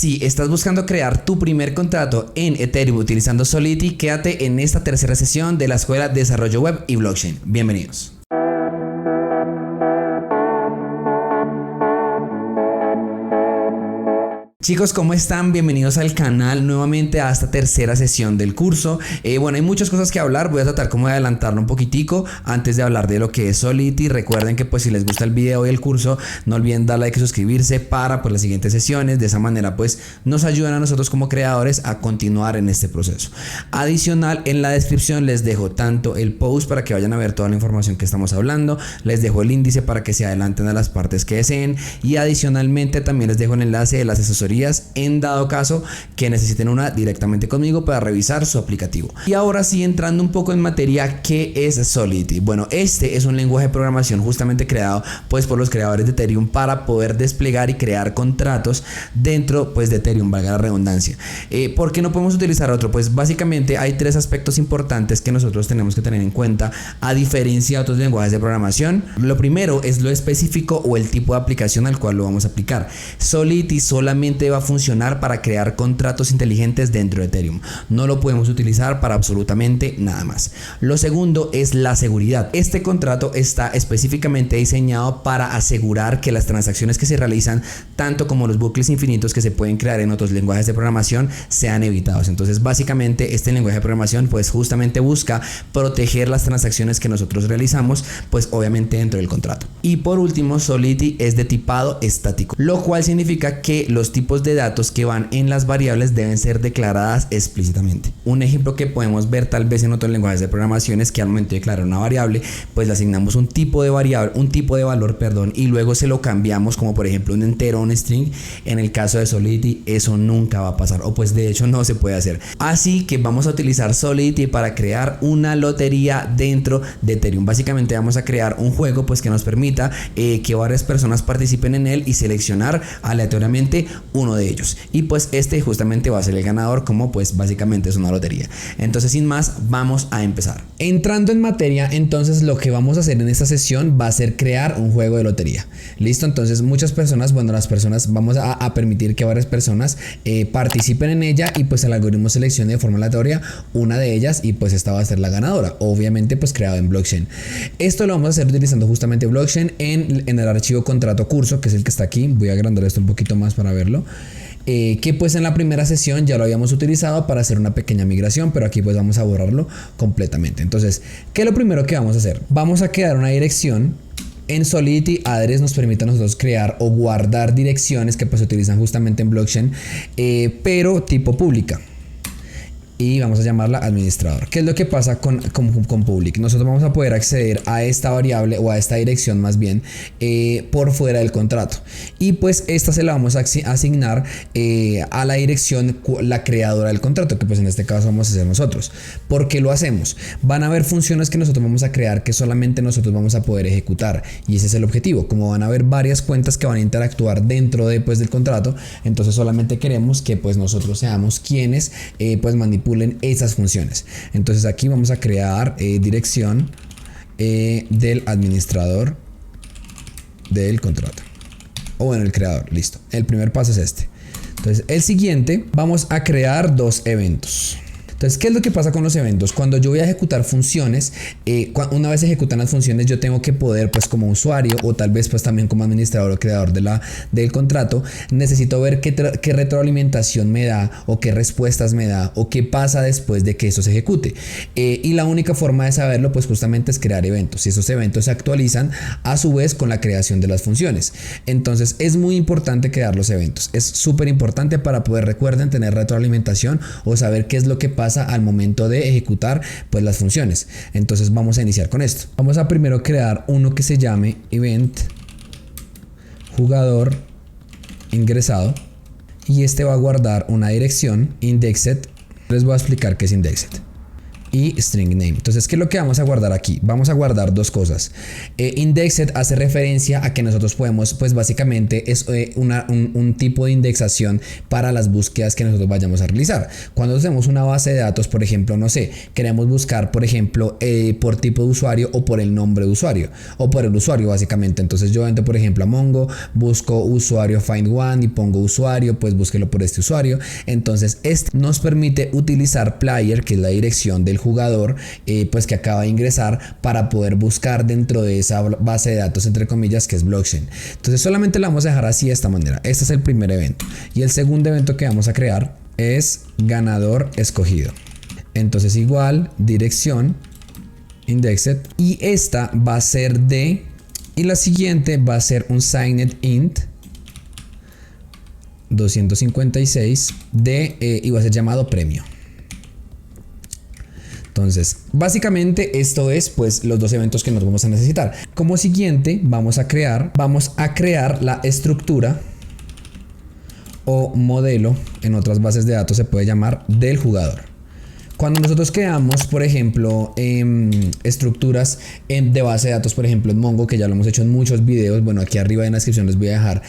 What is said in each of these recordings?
Si estás buscando crear tu primer contrato en Ethereum utilizando Solidity, quédate en esta tercera sesión de la Escuela de Desarrollo Web y Blockchain. Bienvenidos. Chicos, ¿cómo están? Bienvenidos al canal nuevamente a esta tercera sesión del curso. Bueno, hay muchas cosas que hablar. Voy a tratar como de adelantarlo un poquitico antes de hablar de lo que es Solidity. Recuerden que pues si les gusta el video y el curso, no olviden darle like y suscribirse para pues las siguientes sesiones. De esa manera pues nos ayudan a nosotros como creadores a continuar en este proceso. Adicional, en la descripción les dejo tanto el post para que vayan a ver toda la información que estamos hablando. Les dejo el índice para que se adelanten a las partes que deseen. Y adicionalmente también les dejo el enlace de las asesorías en dado caso que necesiten una directamente conmigo para revisar su aplicativo. Y ahora sí, entrando un poco en materia, ¿qué es Solidity? Bueno, este es un lenguaje de programación justamente creado pues por los creadores de Ethereum para poder desplegar y crear contratos dentro pues de Ethereum, valga la redundancia. ¿Por qué no podemos utilizar otro? Pues básicamente hay tres aspectos importantes que nosotros tenemos que tener en cuenta a diferencia de otros lenguajes de programación. Lo primero es lo específico o el tipo de aplicación al cual lo vamos a aplicar. Solidity solamente va a funcionar para crear contratos inteligentes dentro de Ethereum. No lo podemos utilizar para absolutamente nada más. Lo segundo es la seguridad. Este contrato está específicamente diseñado para asegurar que las transacciones que se realizan, tanto como los bucles infinitos que se pueden crear en otros lenguajes de programación, sean evitados. Entonces básicamente este lenguaje de programación pues justamente busca proteger las transacciones que nosotros realizamos, pues obviamente dentro del contrato. Y por último, Solidity es de tipado estático, lo cual significa que los tipos de datos que van en las variables deben ser declaradas explícitamente. Un ejemplo que podemos ver tal vez en otros lenguajes de programación es que al momento de declarar una variable, pues le asignamos un tipo de variable, un tipo de valor, perdón, y luego se lo cambiamos como por ejemplo un entero o un string. En el caso de Solidity eso nunca va a pasar, o pues de hecho no se puede hacer. Así que vamos a utilizar Solidity para crear una lotería dentro de Ethereum. Básicamente vamos a crear un juego pues que nos permita que varias personas participen en él y seleccionar aleatoriamente uno de ellos, y pues este justamente va a ser el ganador, como pues básicamente es una lotería. Entonces sin más, vamos a empezar. Entrando en materia, entonces lo que vamos a hacer en esta sesión va a ser crear un juego de lotería. Listo, entonces muchas personas, bueno, las personas vamos a permitir que varias personas participen en ella, y pues el algoritmo seleccione de forma aleatoria una de ellas, y pues esta va a ser la ganadora, obviamente pues creado en blockchain. Esto lo vamos a hacer utilizando justamente blockchain en el archivo contrato curso, que es el que está aquí. Voy a agrandar esto un poquito más para verlo. Que pues en la primera sesión ya lo habíamos utilizado para hacer una pequeña migración, pero aquí pues vamos a borrarlo completamente. Entonces, ¿qué es lo primero que vamos a hacer? Vamos a crear una dirección. En Solidity Address nos permite a nosotros crear o guardar direcciones que pues se utilizan justamente en blockchain, pero tipo pública. Y vamos a llamarla administrador. ¿Qué es lo que pasa con public? Nosotros vamos a poder acceder a esta variable o a esta dirección más bien por fuera del contrato, y pues esta se la vamos a asignar a la dirección, la creadora del contrato, que pues en este caso vamos a ser nosotros. ¿Por qué lo hacemos? Van a haber funciones que nosotros vamos a crear que solamente nosotros vamos a poder ejecutar, y ese es el objetivo. Como van a haber varias cuentas que van a interactuar dentro de, pues, del contrato, entonces solamente queremos que pues nosotros seamos quienes pues manipulen esas funciones. Entonces aquí vamos a crear dirección del administrador del contrato, o bueno, el creador. Listo, el primer paso es este. Entonces el siguiente, vamos a crear dos eventos. Entonces, ¿qué es lo que pasa con los eventos? Cuando yo voy a ejecutar funciones, una vez ejecutan las funciones, yo tengo que poder, pues como usuario, o tal vez pues también como administrador o creador del contrato, necesito ver qué retroalimentación me da, o qué respuestas me da, o qué pasa después de que eso se ejecute. Y la única forma de saberlo pues justamente es crear eventos, y esos eventos se actualizan a su vez con la creación de las funciones. Entonces es muy importante crear los eventos, es súper importante para poder, recuerden, tener retroalimentación o saber qué es lo que pasa al momento de ejecutar pues las funciones. Entonces vamos a iniciar con esto. Vamos a primero crear uno que se llame event jugador ingresado, y este va a guardar una dirección indexed. Les voy a explicar qué es indexed. y string name. Entonces, ¿qué es lo que vamos a guardar aquí? Vamos a guardar dos cosas. Indexed hace referencia a que nosotros podemos, pues básicamente es un tipo de indexación para las búsquedas que nosotros vayamos a realizar. Cuando tenemos una base de datos, por ejemplo, no sé, queremos buscar, por ejemplo, por tipo de usuario o por el nombre de usuario o por el usuario básicamente. Entonces yo entro, por ejemplo, a Mongo, busco usuario find one y pongo usuario, pues búsquelo por este usuario. Entonces este nos permite utilizar player, que es la dirección del jugador, pues que acaba de ingresar, para poder buscar dentro de esa base de datos, entre comillas, que es blockchain. Entonces solamente la vamos a dejar así, de esta manera. Este es el primer evento, y el segundo evento que vamos a crear es ganador escogido. Entonces igual dirección indexed, y esta va a ser de, y la siguiente va a ser un signed int 256 de y va a ser llamado premio. Entonces, básicamente esto es pues los dos eventos que nos vamos a necesitar. Como siguiente vamos a crear la estructura o modelo, en otras bases de datos se puede llamar, del jugador. Cuando nosotros creamos, por ejemplo, estructuras de base de datos, por ejemplo en Mongo, que ya lo hemos hecho en muchos videos, bueno, aquí arriba en la descripción les voy a dejar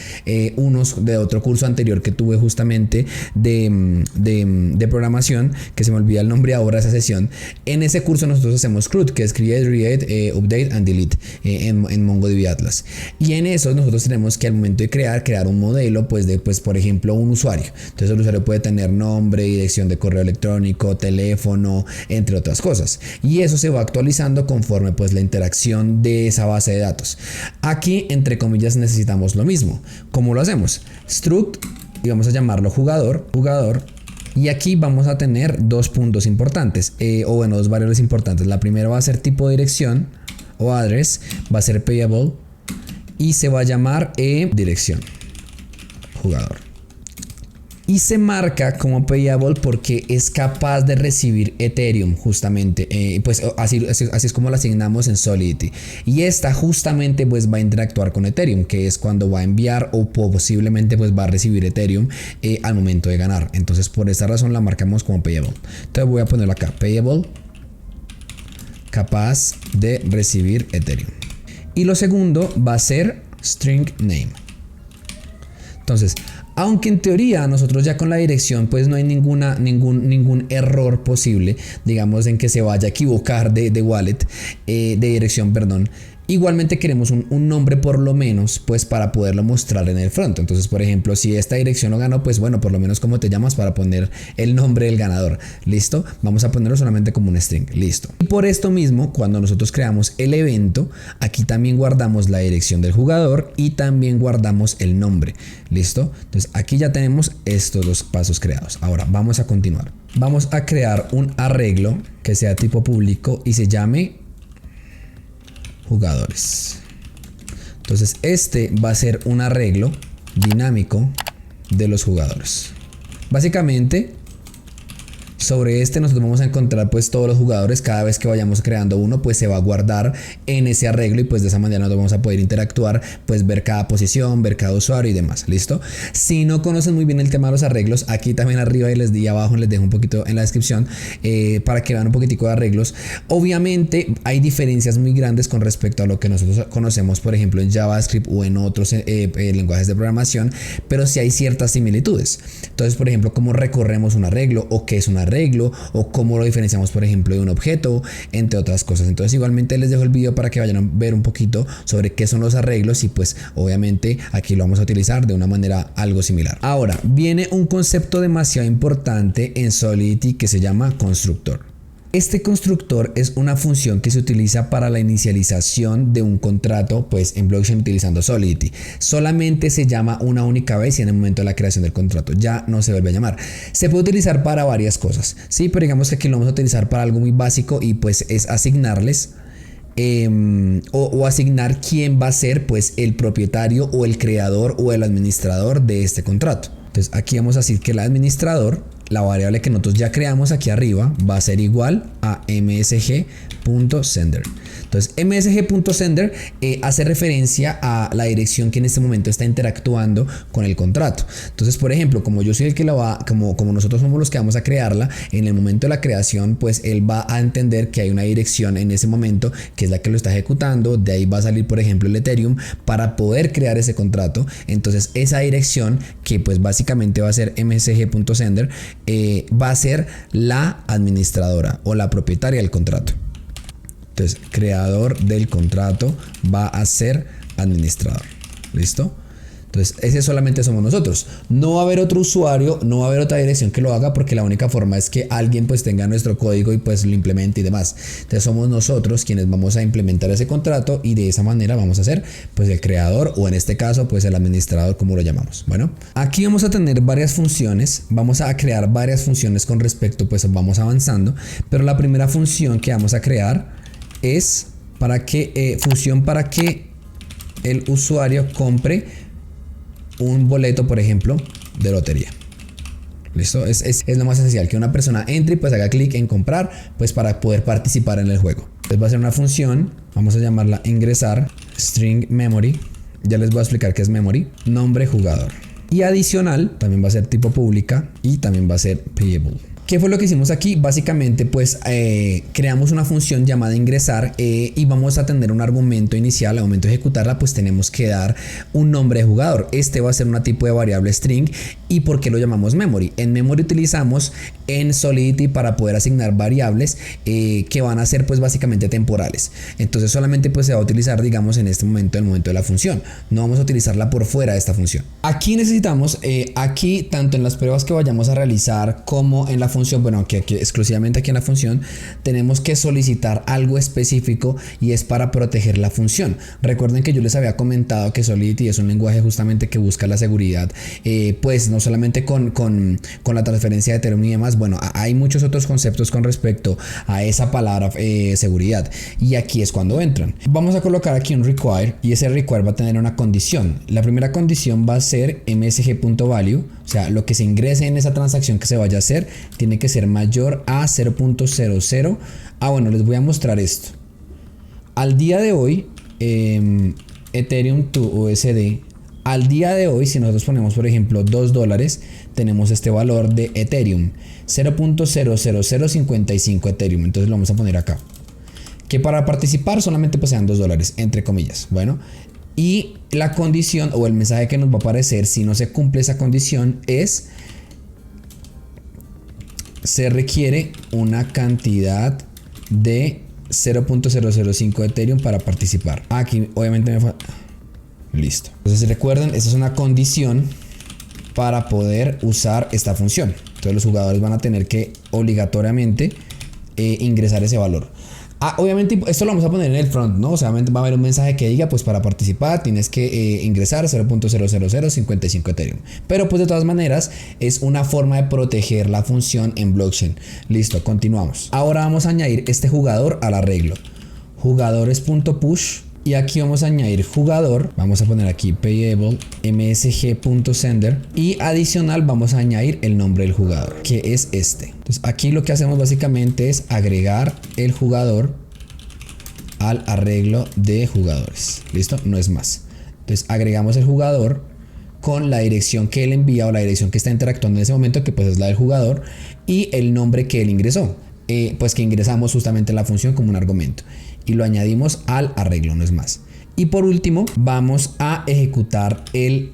unos de otro curso anterior que tuve justamente de programación, que se me olvida el nombre ahora de esa sesión. En ese curso nosotros hacemos CRUD, que es Create, Read, Update and Delete en MongoDB Atlas. Y en eso nosotros tenemos que al momento de crear un modelo, pues por ejemplo, un usuario. Entonces el usuario puede tener nombre, dirección de correo electrónico, teléfono, entre otras cosas, y eso se va actualizando conforme pues la interacción de esa base de datos. Aquí entre comillas necesitamos lo mismo. ¿Cómo lo hacemos? Struct, y vamos a llamarlo jugador, y aquí vamos a tener dos puntos importantes, dos variables importantes. La primera va a ser tipo dirección o address, va a ser payable y se va a llamar dirección jugador. Y se marca como payable porque es capaz de recibir Ethereum justamente, pues así es como lo asignamos en Solidity. Y esta justamente pues va a interactuar con Ethereum, que es cuando va a enviar o posiblemente pues va a recibir Ethereum al momento de ganar. Entonces por esa razón la marcamos como payable. Entonces voy a ponerlo acá, payable, capaz de recibir Ethereum. Y lo segundo va a ser string name. Entonces, aunque en teoría nosotros ya con la dirección pues no hay ningún error posible, digamos, en que se vaya a equivocar de wallet, de dirección, perdón. Igualmente queremos un nombre por lo menos pues para poderlo mostrar en el front. Entonces, por ejemplo, si esta dirección lo ganó, pues bueno, por lo menos cómo te llamas para poner el nombre del ganador. ¿Listo? Vamos a ponerlo solamente como un string. Listo. Y por esto mismo, cuando nosotros creamos el evento, aquí también guardamos la dirección del jugador y también guardamos el nombre. ¿Listo? Entonces aquí ya tenemos estos dos pasos creados. Ahora vamos a continuar. Vamos a crear un arreglo que sea tipo público y se llame jugadores. Entonces este va a ser un arreglo dinámico de los jugadores. Básicamente sobre este nosotros vamos a encontrar pues todos los jugadores. Cada vez que vayamos creando uno pues se va a guardar en ese arreglo y pues de esa manera nosotros vamos a poder interactuar, pues ver cada posición, ver cada usuario y demás. ¿Listo? Si no conocen muy bien el tema de los arreglos, aquí también arriba y les di abajo, les dejo un poquito en la descripción para que vean un poquitico de arreglos. Obviamente hay diferencias muy grandes con respecto a lo que nosotros conocemos, por ejemplo en JavaScript o en otros lenguajes de programación, pero sí hay ciertas similitudes. Entonces, por ejemplo, cómo recorremos un arreglo o qué es un arreglo o cómo lo diferenciamos, por ejemplo, de un objeto, entre otras cosas. Entonces igualmente les dejo el video para que vayan a ver un poquito sobre qué son los arreglos y pues obviamente aquí lo vamos a utilizar de una manera algo similar. Ahora viene un concepto demasiado importante en Solidity que se llama constructor. Este constructor es una función que se utiliza para la inicialización de un contrato pues en blockchain utilizando Solidity. Solamente se llama una única vez y en el momento de la creación del contrato ya no se vuelve a llamar. Se puede utilizar para varias cosas, sí, pero digamos que aquí lo vamos a utilizar para algo muy básico y pues es asignarles o asignar quién va a ser pues el propietario o el creador o el administrador de este contrato. Entonces aquí vamos a decir que el administrador, la variable que nosotros ya creamos aquí arriba, va a ser igual a msg.sender. Entonces msg.sender hace referencia a la dirección que en este momento está interactuando con el contrato. Entonces, por ejemplo, como yo soy el que la va, como nosotros somos los que vamos a crearla, en el momento de la creación, pues él va a entender que hay una dirección en ese momento que es la que lo está ejecutando. De ahí va a salir, por ejemplo, el Ethereum para poder crear ese contrato. Entonces esa dirección, que pues básicamente va a ser msg.sender, va a ser la administradora o la propietaria del contrato. Entonces, creador del contrato va a ser administrador. ¿Listo? Entonces, ese solamente somos nosotros. No va a haber otro usuario, no va a haber otra dirección que lo haga, porque la única forma es que alguien pues tenga nuestro código y pues lo implemente y demás. Entonces, somos nosotros quienes vamos a implementar ese contrato, y de esa manera vamos a ser pues el creador, o en este caso pues el administrador, como lo llamamos. Bueno, aquí vamos a tener varias funciones. Vamos a crear varias funciones con respecto, pues vamos avanzando. Pero la primera función que vamos a crear es para que el usuario compre un boleto, por ejemplo, de lotería. ¿Listo? Es lo más esencial, que una persona entre y pues haga clic en comprar, pues para poder participar en el juego. Entonces va a ser una función, vamos a llamarla ingresar, string memory. Ya les voy a explicar qué es memory. Nombre jugador. Y adicional, también va a ser tipo pública y también va a ser payable. ¿Qué fue lo que hicimos aquí? Básicamente pues creamos una función llamada ingresar, y vamos a tener un argumento inicial. Al momento de ejecutarla pues tenemos que dar un nombre de jugador. Este va a ser una tipo de variable string. ¿Y por qué lo llamamos memory? En memory utilizamos en Solidity para poder asignar variables que van a ser pues básicamente temporales. Entonces solamente pues se va a utilizar, digamos, en este momento, el momento de la función. No vamos a utilizarla por fuera de esta función. Aquí necesitamos, aquí tanto en las pruebas que vayamos a realizar como en la función, bueno, que exclusivamente aquí en la función, tenemos que solicitar algo específico, y es para proteger la función. Recuerden que yo les había comentado que Solidity es un lenguaje justamente que busca la seguridad, pues no solamente con la transferencia de Ethereum y demás. Bueno, hay muchos otros conceptos con respecto a esa palabra seguridad, y aquí es cuando entran. Vamos a colocar aquí un require, y ese require va a tener una condición. La primera condición va a ser msg.value, o sea, lo que se ingrese en esa transacción que se vaya a hacer tiene que ser mayor a 0.00. Bueno, les voy a mostrar esto. Al día de hoy, Ethereum to USD, al día de hoy, si nosotros ponemos por ejemplo $2, tenemos este valor de Ethereum, 0.00055 Ethereum. Entonces lo vamos a poner acá, que para participar solamente pues sean $2, entre comillas. Bueno, y la condición o el mensaje que nos va a aparecer si no se cumple esa condición es: se requiere una cantidad de 0.005 Ethereum para participar. Aquí obviamente me falta. Listo. Entonces recuerden, esta es una condición para poder usar esta función. Entonces los jugadores van a tener que obligatoriamente ingresar ese valor. Obviamente esto lo vamos a poner en el front, ¿no? O sea, va a haber un mensaje que diga, pues para participar tienes que ingresar 0.00055 Ethereum. Pero pues de todas maneras es una forma de proteger la función en blockchain. Listo, continuamos. Ahora vamos a añadir este jugador al arreglo. Jugadores.push. Y aquí vamos a añadir jugador. Vamos a poner aquí payable msg.sender. Y adicional vamos a añadir el nombre del jugador, que es este. Entonces aquí lo que hacemos básicamente es agregar el jugador al arreglo de jugadores. ¿Listo? No es más. Entonces agregamos el jugador con la dirección que él envía, o la dirección que está interactuando en ese momento, que pues es la del jugador, y el nombre que él ingresó. Pues que ingresamos justamente en la función como un argumento, y lo añadimos al arreglo, no es más. Y por último vamos a ejecutar el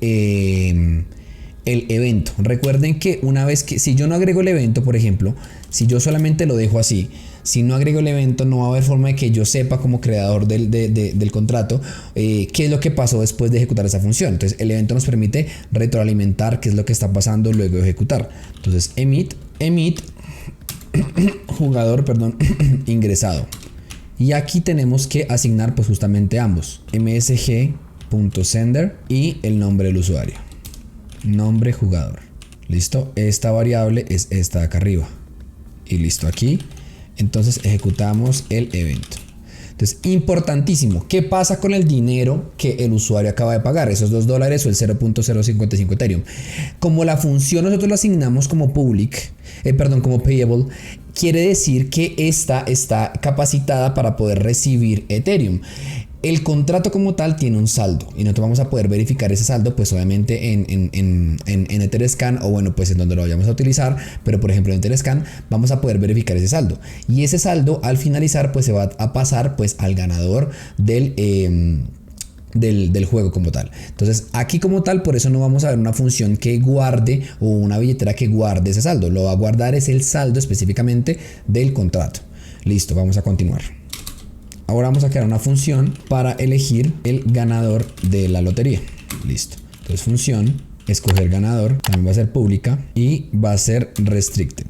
evento. Recuerden que una vez que, si yo no agrego el evento, por ejemplo, si yo solamente lo dejo así, si no agrego el evento, no va a haber forma de que yo sepa como creador del contrato qué es lo que pasó después de ejecutar esa función. Entonces el evento nos permite retroalimentar qué es lo que está pasando luego de ejecutar. Entonces emit jugador, ingresado. Y aquí tenemos que asignar pues justamente ambos, msg.sender y el nombre del usuario, nombre jugador. Listo, esta variable es esta de acá arriba. Y listo, aquí. Entonces ejecutamos el evento. Entonces, importantísimo, ¿qué pasa con el dinero que el usuario acaba de pagar? Esos $2 o el 0.055 Ethereum. Como la función nosotros la asignamos como public, como payable, quiere decir que esta está capacitada para poder recibir Ethereum. El contrato como tal tiene un saldo y nosotros vamos a poder verificar ese saldo pues obviamente en Etherscan o bueno pues en donde lo vayamos a utilizar, pero por ejemplo en Etherscan vamos a poder verificar ese saldo y ese saldo al finalizar pues se va a pasar pues al ganador del juego como tal. Entonces aquí como tal por eso no vamos a ver una función que guarde o una billetera que guarde ese saldo, lo va a guardar es el saldo específicamente del contrato. Listo, vamos a continuar. Ahora vamos a crear una función para elegir el ganador de la lotería. Listo. Entonces función, escoger ganador, también va a ser pública y va a ser restricted.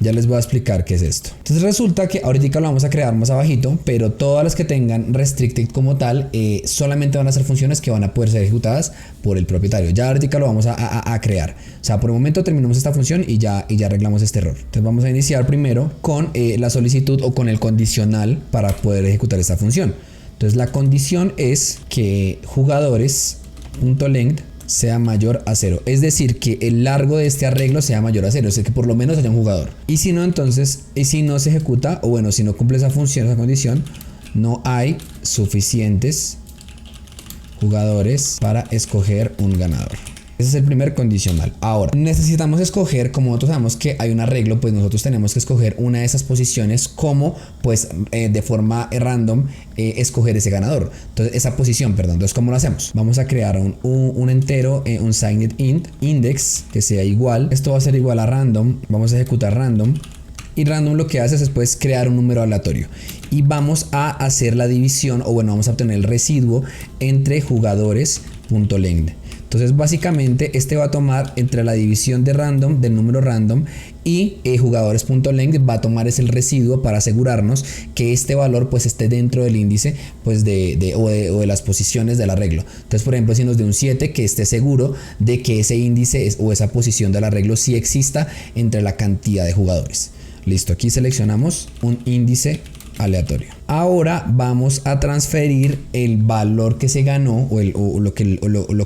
Ya les voy a explicar qué es esto. Entonces resulta que ahorita lo vamos a crear más abajito, pero todas las que tengan restricted como tal, solamente van a ser funciones que van a poder ser ejecutadas por el propietario. Ya ahorita lo vamos a crear. O sea, por el momento terminamos esta función y ya arreglamos este error. Entonces vamos a iniciar primero con la solicitud o con el condicional para poder ejecutar esta función. Entonces la condición es que jugadores.length sea mayor a 0, es decir que el largo de este arreglo sea mayor a 0, es decir que por lo menos haya un jugador, y si no entonces, y si no se ejecuta o bueno si no cumple esa función, esa condición, no hay suficientes jugadores para escoger un ganador. Ese es el primer condicional. Ahora, necesitamos escoger, como nosotros sabemos que hay un arreglo, pues nosotros tenemos que escoger una de esas posiciones como, pues, de forma random, escoger ese ganador. Entonces, esa posición, perdón. Entonces, ¿cómo lo hacemos? Vamos a crear un entero, un signed int, index, que sea igual. Esto va a ser igual a random. Vamos a ejecutar random. Y random lo que hace es después crear un número aleatorio. Y vamos a hacer la división, o bueno, vamos a obtener el residuo entre jugadores.length. Entonces básicamente este va a tomar entre la división de random del número random y jugadores.length va a tomar ese el residuo para asegurarnos que este valor pues esté dentro del índice pues o de las posiciones del arreglo. Entonces por ejemplo si nos da un 7, que esté seguro de que ese índice o esa posición del arreglo sí exista entre la cantidad de jugadores. Listo, aquí seleccionamos un índice aleatorio. Ahora vamos a transferir el valor que se ganó o lo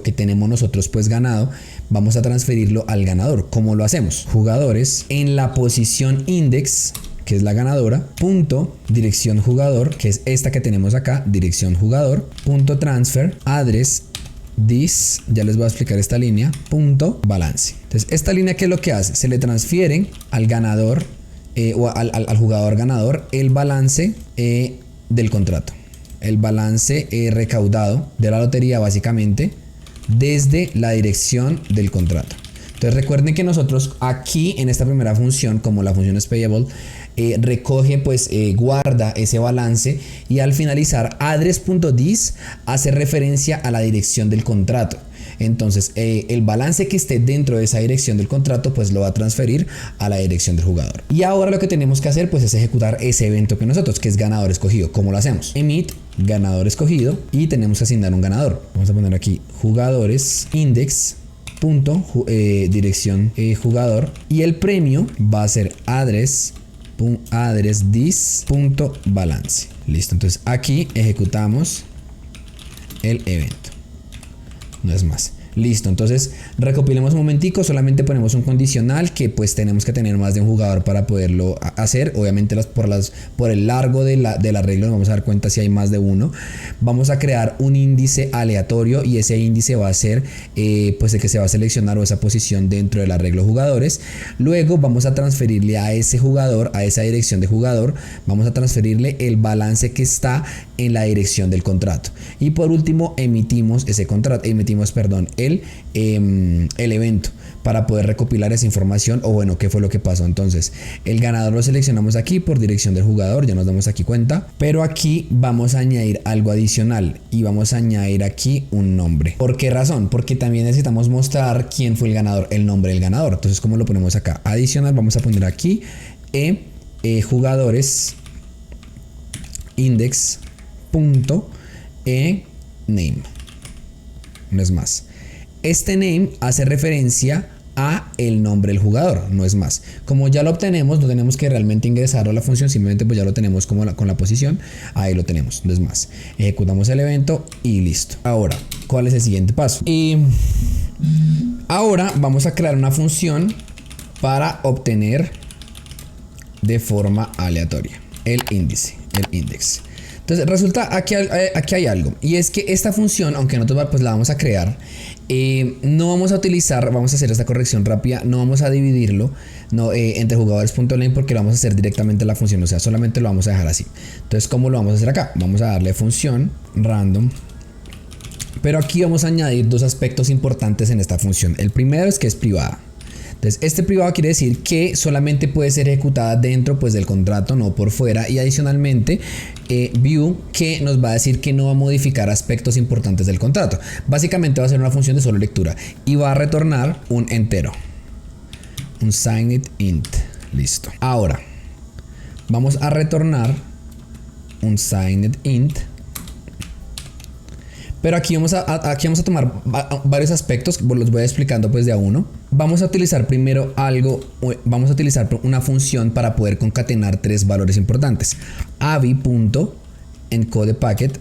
que tenemos nosotros pues ganado, vamos a transferirlo al ganador. ¿Cómo lo hacemos? Jugadores en la posición index, que es la ganadora, punto dirección jugador, que es esta que tenemos acá, dirección jugador, punto transfer address this, ya les voy a explicar esta línea, punto balance. Entonces esta línea, ¿qué es lo que hace? Se le transfieren al ganador o al jugador ganador el balance del contrato, el balance recaudado de la lotería básicamente desde la dirección del contrato. Entonces recuerden que nosotros aquí en esta primera función, como la función es payable, recoge pues guarda ese balance y al finalizar address.this hace referencia a la dirección del contrato. Entonces el balance que esté dentro de esa dirección del contrato pues lo va a transferir a la dirección del jugador. Y ahora lo que tenemos que hacer pues es ejecutar ese evento que nosotros, que es ganador escogido. ¿Cómo lo hacemos? Emit ganador escogido y tenemos que asignar un ganador. Vamos a poner aquí jugadores index punto dirección jugador y el premio va a ser address this punto balance. Listo, entonces aquí ejecutamos el evento. No es más. Listo, entonces recopilemos un momentico, solamente ponemos un condicional que pues tenemos que tener más de un jugador para poderlo hacer. Obviamente por el largo del arreglo nos vamos a dar cuenta si hay más de uno. Vamos a crear un índice aleatorio y ese índice va a ser pues el que se va a seleccionar o esa posición dentro del arreglo jugadores. Luego vamos a transferirle a ese jugador, a esa dirección de jugador, vamos a transferirle el balance que está en la dirección del contrato. Y por último emitimos el evento para poder recopilar esa información o bueno, qué fue lo que pasó. Entonces el ganador lo seleccionamos aquí por dirección del jugador, ya nos damos aquí cuenta, pero aquí vamos a añadir algo adicional y vamos a añadir aquí un nombre. ¿Por qué razón? Porque también necesitamos mostrar quién fue el ganador, el nombre del ganador. Entonces, ¿cómo lo ponemos acá? Adicional, vamos a poner aquí jugadores index punto name. No es más. Este name hace referencia a el nombre del jugador, no es más. Como ya lo obtenemos, no tenemos que realmente ingresarlo a la función, simplemente pues ya lo tenemos como con la posición, ahí lo tenemos, no es más. Ejecutamos el evento y listo. Ahora, ¿cuál es el siguiente paso? Ahora vamos a crear una función para obtener de forma aleatoria. El índice, el index. Entonces resulta aquí hay algo, y es que esta función, aunque nosotros pues la vamos a crear, no vamos a utilizar, vamos a hacer esta corrección rápida, no vamos a dividirlo entre jugadores.len porque lo vamos a hacer directamente en la función, o sea, solamente lo vamos a dejar así. Entonces, ¿cómo lo vamos a hacer acá? Vamos a darle función random, pero aquí vamos a añadir dos aspectos importantes en esta función. El primero es que es privada. Entonces, este privado quiere decir que solamente puede ser ejecutada dentro pues del contrato, no por fuera. Y adicionalmente, view, que nos va a decir que no va a modificar aspectos importantes del contrato. Básicamente va a ser una función de solo lectura y va a retornar un entero, un signed int. Listo. Ahora vamos a retornar un signed int. Pero aquí vamos a tomar varios aspectos, los voy explicando pues de a uno. Vamos a utilizar primero vamos a utilizar una función para poder concatenar tres valores importantes. avi.encodePacket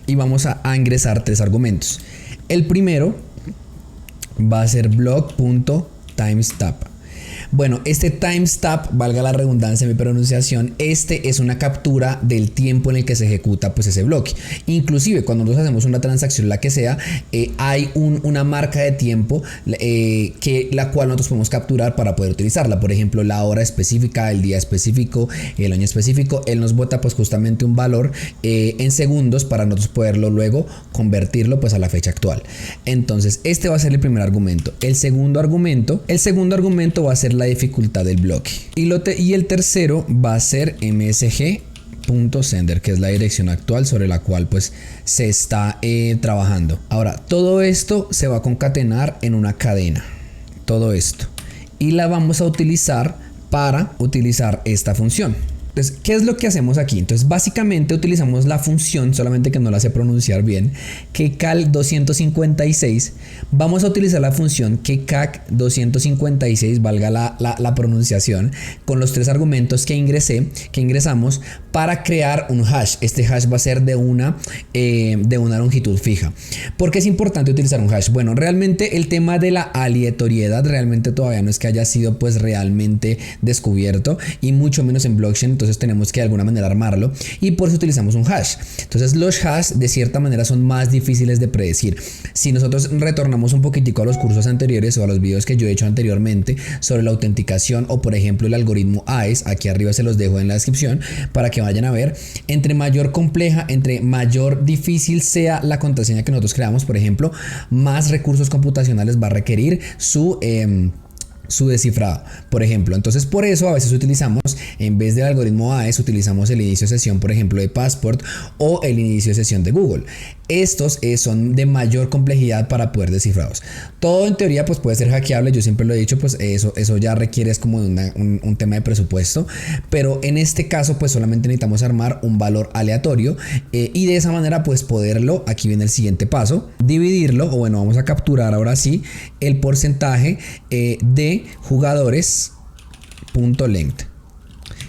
y vamos a ingresar tres argumentos. El primero va a ser block.timestamp. Bueno, este timestamp, valga la redundancia en mi pronunciación, este es una captura del tiempo en el que se ejecuta pues ese bloque. Inclusive cuando nosotros hacemos una transacción, la que sea, hay una marca de tiempo la cual nosotros podemos capturar para poder utilizarla. Por ejemplo, la hora específica, el día específico, el año específico. Él nos bota pues justamente un valor en segundos para nosotros poderlo luego convertirlo pues a la fecha actual. Entonces este va a ser el primer argumento. El segundo argumento va a ser la dificultad del bloque, y el tercero va a ser msg.sender, que es la dirección actual sobre la cual pues se está trabajando. Ahora todo esto se va a concatenar en una cadena, todo esto, y la vamos a utilizar para utilizar esta función. Entonces, ¿qué es lo que hacemos aquí? Entonces, básicamente utilizamos la función, solamente que no la sé pronunciar bien, que cal256. Vamos a utilizar la función que cac256, valga la pronunciación, con los tres argumentos que ingresamos para crear un hash. Este hash va a ser de una longitud fija. ¿Por qué es importante utilizar un hash? Bueno, realmente el tema de la aleatoriedad realmente todavía no es que haya sido pues realmente descubierto, y mucho menos en blockchain. Entonces tenemos que de alguna manera armarlo, y por eso utilizamos un hash. Entonces los hash de cierta manera son más difíciles de predecir. Si nosotros retornamos un poquitico a los cursos anteriores o a los videos que yo he hecho anteriormente sobre la autenticación, o por ejemplo el algoritmo AES, aquí arriba se los dejo en la descripción para que vayan a ver, entre mayor compleja, entre mayor difícil sea la contraseña que nosotros creamos, por ejemplo, más recursos computacionales va a requerir su descifrado, por ejemplo. Entonces por eso a veces utilizamos, en vez del algoritmo AES, utilizamos el inicio de sesión, por ejemplo, de Passport, o el inicio de sesión de Google. Estos son de mayor complejidad para poder descifrados. Todo en teoría pues puede ser hackeable, yo siempre lo he dicho, pues eso ya requiere es como un tema de presupuesto, pero en este caso pues solamente necesitamos armar un valor aleatorio, y de esa manera pues poderlo, aquí viene el siguiente paso, dividirlo, o bueno, vamos a capturar ahora sí el porcentaje de jugadores.length,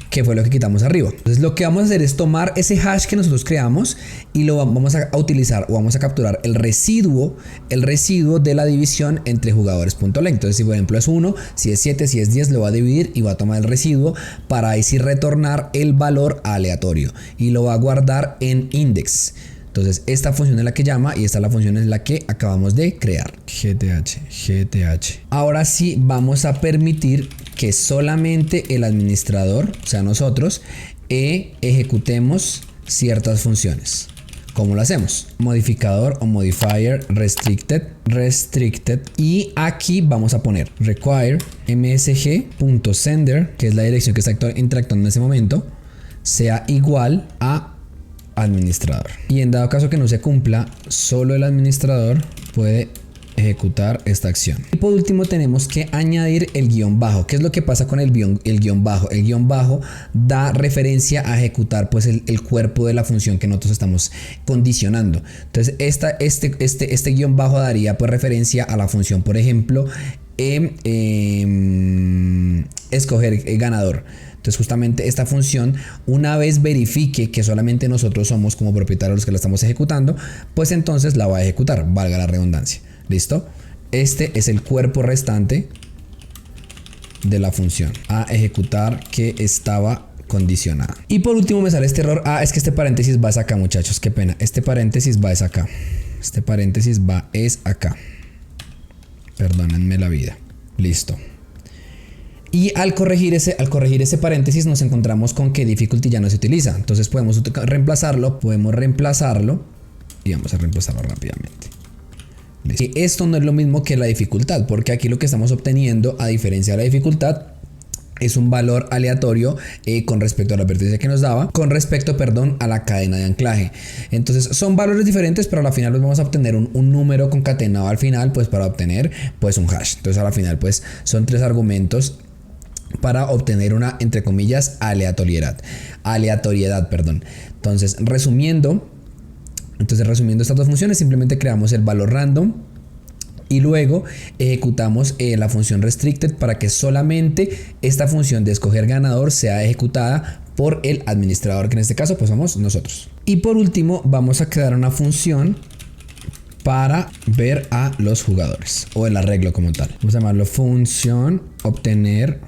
que fue lo que quitamos arriba. Entonces lo que vamos a hacer es tomar ese hash que nosotros creamos y lo vamos a utilizar, o vamos a capturar el residuo de la división entre jugadores.length. Entonces si por ejemplo es 1, si es 7, si es 10, lo va a dividir y va a tomar el residuo para ahí sí retornar el valor aleatorio, y lo va a guardar en index. Entonces esta función es la que llama, y esta es la función es la que acabamos de crear, gth. Ahora sí vamos a permitir que solamente el administrador, o sea nosotros, ejecutemos ciertas funciones. ¿Cómo lo hacemos? Modificador o modifier restricted, y aquí vamos a poner require msg.sender, que es la dirección que está interactuando en ese momento, sea igual a administrador, y en dado caso que no se cumpla, solo el administrador puede ejecutar esta acción. Y por último tenemos que añadir el guión bajo. ¿Qué es lo que pasa con el guión bajo? El guión bajo da referencia a ejecutar pues el cuerpo de la función que nosotros estamos condicionando. Entonces este guión bajo daría pues referencia a la función, por ejemplo, escoger ganador. Entonces justamente esta función, una vez verifique que solamente nosotros somos como propietarios los que la estamos ejecutando, pues entonces la va a ejecutar, valga la redundancia. ¿Listo? Este es el cuerpo restante de la función a ejecutar que estaba condicionada. Y por último me sale este error. Es que este paréntesis va acá, muchachos, qué pena. Este paréntesis va acá. Este paréntesis va acá. Perdónenme la vida. Listo. Y al corregir ese paréntesis nos encontramos con que difficulty ya no se utiliza. Entonces podemos reemplazarlo y vamos a reemplazarlo rápidamente. Listo. Y esto no es lo mismo que la dificultad, porque aquí lo que estamos obteniendo, a diferencia de la dificultad, es un valor aleatorio con respecto a la advertencia que nos daba, con respecto, perdón, a la cadena de anclaje. Entonces son valores diferentes, pero al final vamos a obtener un número concatenado al final, pues para obtener pues un hash. Entonces al final pues son 3 argumentos para obtener una, entre comillas, aleatoriedad, perdón. Entonces resumiendo estas dos funciones, simplemente creamos el valor random y luego ejecutamos la función restricted para que solamente esta función de escoger ganador sea ejecutada por el administrador, que en este caso pues somos nosotros. Y por último vamos a crear una función para ver a los jugadores, o el arreglo como tal. Vamos a llamarlo función obtener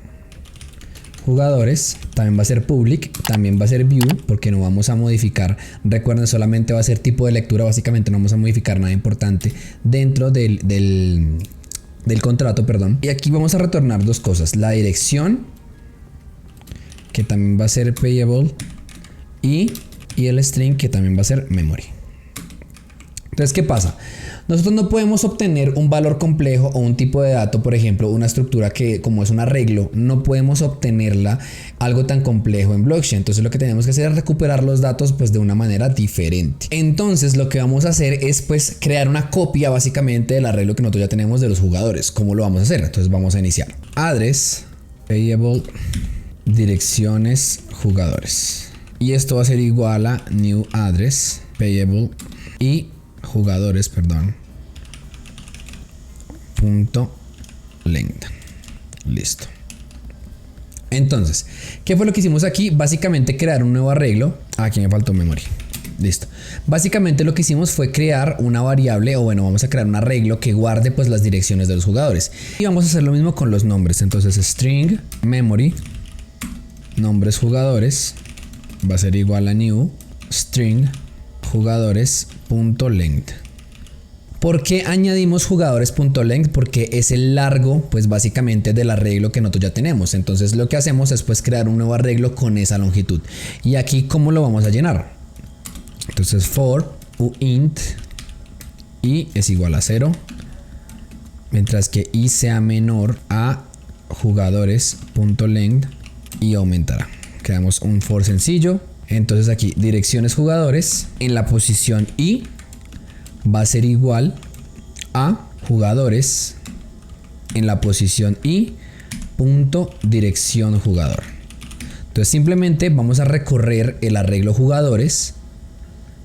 jugadores. También va a ser public, también va a ser view, porque no vamos a modificar, recuerden, solamente va a ser tipo de lectura, básicamente no vamos a modificar nada importante dentro del contrato, perdón. Y aquí vamos a retornar dos cosas: la dirección, que también va a ser payable, y el string, que también va a ser memory. Entonces, ¿qué pasa? Nosotros no podemos obtener un valor complejo o un tipo de dato, por ejemplo, una estructura que, como es un arreglo, no podemos obtenerla algo tan complejo en blockchain. Entonces lo que tenemos que hacer es recuperar los datos pues de una manera diferente. Entonces lo que vamos a hacer es pues crear una copia básicamente del arreglo que nosotros ya tenemos de los jugadores. ¿Cómo lo vamos a hacer? Entonces vamos a iniciar. Address, payable, direcciones, jugadores. Y esto va a ser igual a new address, payable y jugadores, perdón, punto length. Listo. Entonces, ¿qué fue lo que hicimos aquí? Básicamente crear un nuevo arreglo. Aquí me faltó memoria. Listo. Básicamente lo que hicimos fue crear una variable, o bueno, vamos a crear un arreglo que guarde pues las direcciones de los jugadores. Y vamos a hacer lo mismo con los nombres. Entonces string memory nombres jugadores va a ser igual a new string jugadores.length. ¿Por qué añadimos jugadores.length? Porque es el largo, pues básicamente del arreglo que nosotros ya tenemos. Entonces lo que hacemos es pues crear un nuevo arreglo con esa longitud. Y aquí, ¿cómo lo vamos a llenar? Entonces for uint i es igual a 0, mientras que i sea menor a jugadores.length y aumentará. Creamos un for sencillo. Entonces aquí direcciones jugadores en la posición i va a ser igual a jugadores en la posición i punto dirección jugador. Entonces simplemente vamos a recorrer el arreglo jugadores.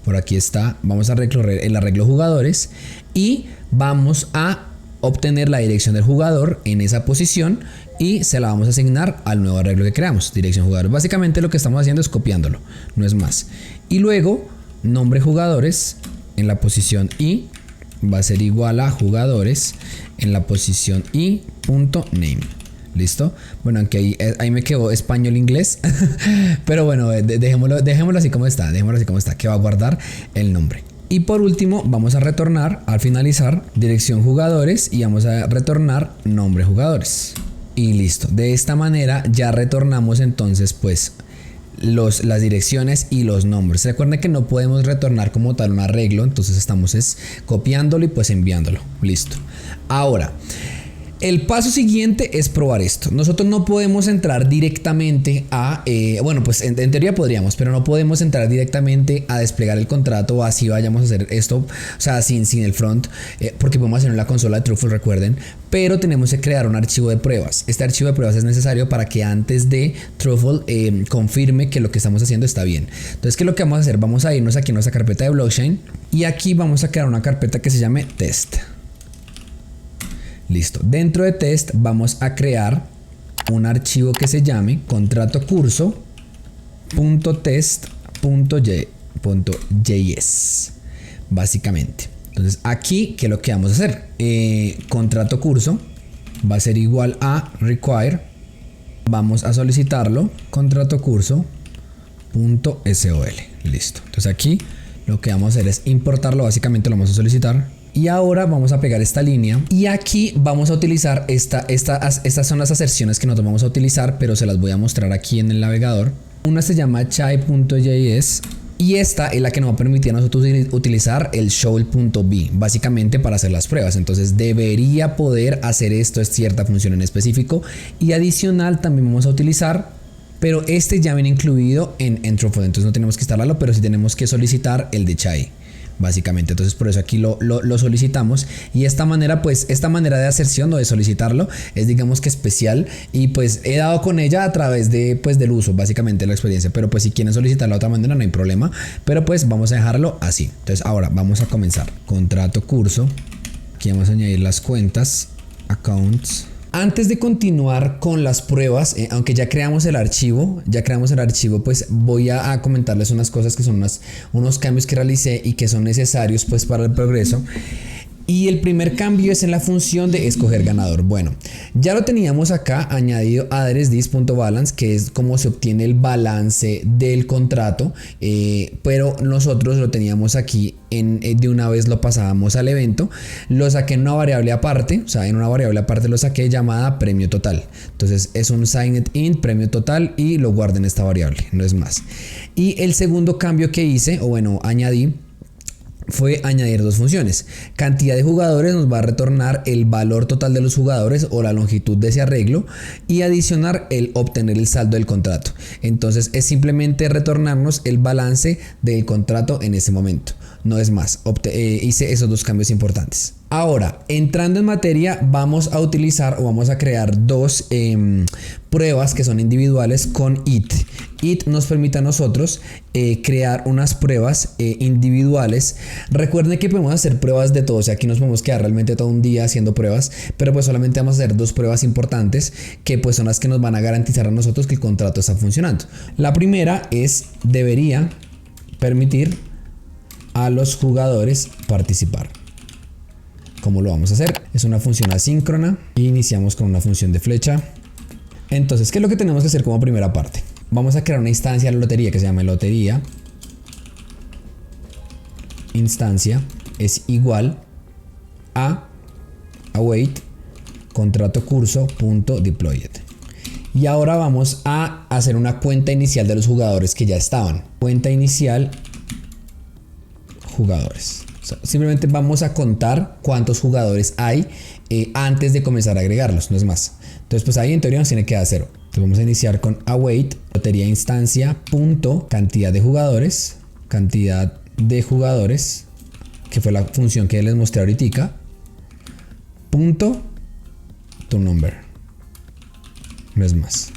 Por aquí está, vamos a recorrer el arreglo jugadores y vamos a obtener la dirección del jugador en esa posición y se la vamos a asignar al nuevo arreglo que creamos, dirección jugador. Básicamente lo que estamos haciendo es copiándolo, no es más. Y luego nombre jugadores en la posición i va a ser igual a jugadores en la posición i punto name. ¿Listo? Bueno, aunque ahí me quedó español-inglés. Pero bueno, dejémoslo así como está. Que va a guardar el nombre. Y por último, vamos a retornar al finalizar dirección jugadores y vamos a retornar nombre jugadores. Y listo. De esta manera ya retornamos entonces pues las direcciones y los nombres. Recuerden que no podemos retornar como tal un arreglo, entonces estamos copiándolo y pues enviándolo. Listo. Ahora, el paso siguiente es probar esto. Nosotros no podemos entrar directamente a... bueno, pues en teoría podríamos, pero no podemos entrar directamente a desplegar el contrato o así vayamos a hacer esto, o sea, sin el front, porque podemos hacerlo en la consola de Truffle, recuerden. Pero tenemos que crear un archivo de pruebas. Este archivo de pruebas es necesario para que antes de Truffle confirme que lo que estamos haciendo está bien. Entonces, ¿qué es lo que vamos a hacer? Vamos a irnos aquí a nuestra carpeta de blockchain y aquí vamos a crear una carpeta que se llame test. Listo. Dentro de test vamos a crear un archivo que se llame contrato curso.test.js básicamente. Entonces aquí, ¿qué es lo que vamos a hacer? Contrato curso va a ser igual a require Vamos a solicitarlo, contrato curso.sol. Listo. Entonces aquí lo que vamos a hacer es importarlo, básicamente lo vamos a solicitar. Y ahora vamos a pegar esta línea y aquí vamos a utilizar estas son las aserciones que nosotros vamos a utilizar, pero se las voy a mostrar aquí en el navegador. Una se llama chai.js y esta es la que nos va a permitir a nosotros utilizar el show.b básicamente para hacer las pruebas. Entonces debería poder hacer esto, es cierta función en específico, y adicional también vamos a utilizar, pero este ya viene incluido en Entropod, entonces no tenemos que instalarlo, pero sí tenemos que solicitar el de chai básicamente. Entonces por eso aquí lo solicitamos, y esta manera de aserción o de solicitarlo es, digamos que especial, y pues he dado con ella a través de del uso, básicamente la experiencia, pero pues si quieren solicitarlo de otra manera no hay problema, pero pues vamos a dejarlo así. Entonces ahora vamos a comenzar. Contrato curso, aquí vamos a añadir las cuentas, accounts. Antes de continuar con las pruebas, aunque ya creamos el archivo, pues voy a comentarles unas cosas que son unos cambios que realicé y que son necesarios pues para el progreso. Y el primer cambio es en la función de escoger ganador. Bueno, ya lo teníamos acá añadido address.this.balance, que es como se obtiene el balance del contrato, pero nosotros lo teníamos aquí de una vez lo pasábamos al evento, lo saqué en una variable aparte, o sea, en una variable aparte lo saqué llamada premio total. Entonces es un signed in premio total y lo guardé en esta variable, no es más. Y el segundo cambio que hice, o bueno, añadí, fue añadir dos funciones. Cantidad de jugadores nos va a retornar el valor total de los jugadores o la longitud de ese arreglo, y adicionar el obtener el saldo del contrato. Entonces es simplemente retornarnos el balance del contrato en ese momento, no es más. Hice esos dos cambios importantes. Ahora, entrando en materia, vamos a utilizar o vamos a crear dos pruebas que son individuales con it. It nos permite a nosotros crear unas pruebas individuales. Recuerden que podemos hacer pruebas de todo, o sea, aquí nos podemos quedar realmente todo un día haciendo pruebas, pero pues solamente vamos a hacer dos pruebas importantes que pues son las que nos van a garantizar a nosotros que el contrato está funcionando. La primera es debería permitir a los jugadores participar. ¿Cómo lo vamos a hacer? Es una función asíncrona y iniciamos con una función de flecha. Entonces, ¿qué es lo que tenemos que hacer como primera parte? Vamos a crear una instancia de la lotería que se llama lotería. Instancia es igual a await contrato curso.deployed. Y ahora vamos a hacer una cuenta inicial de los jugadores que ya estaban. Cuenta inicial jugadores. O sea, simplemente vamos a contar cuántos jugadores hay antes de comenzar a agregarlos, no es más. Entonces pues ahí en teoría nos tiene que dar 0. Entonces vamos a iniciar con await lotería instancia punto cantidad de jugadores, que fue la función que les mostré ahorita, punto to number, no es más.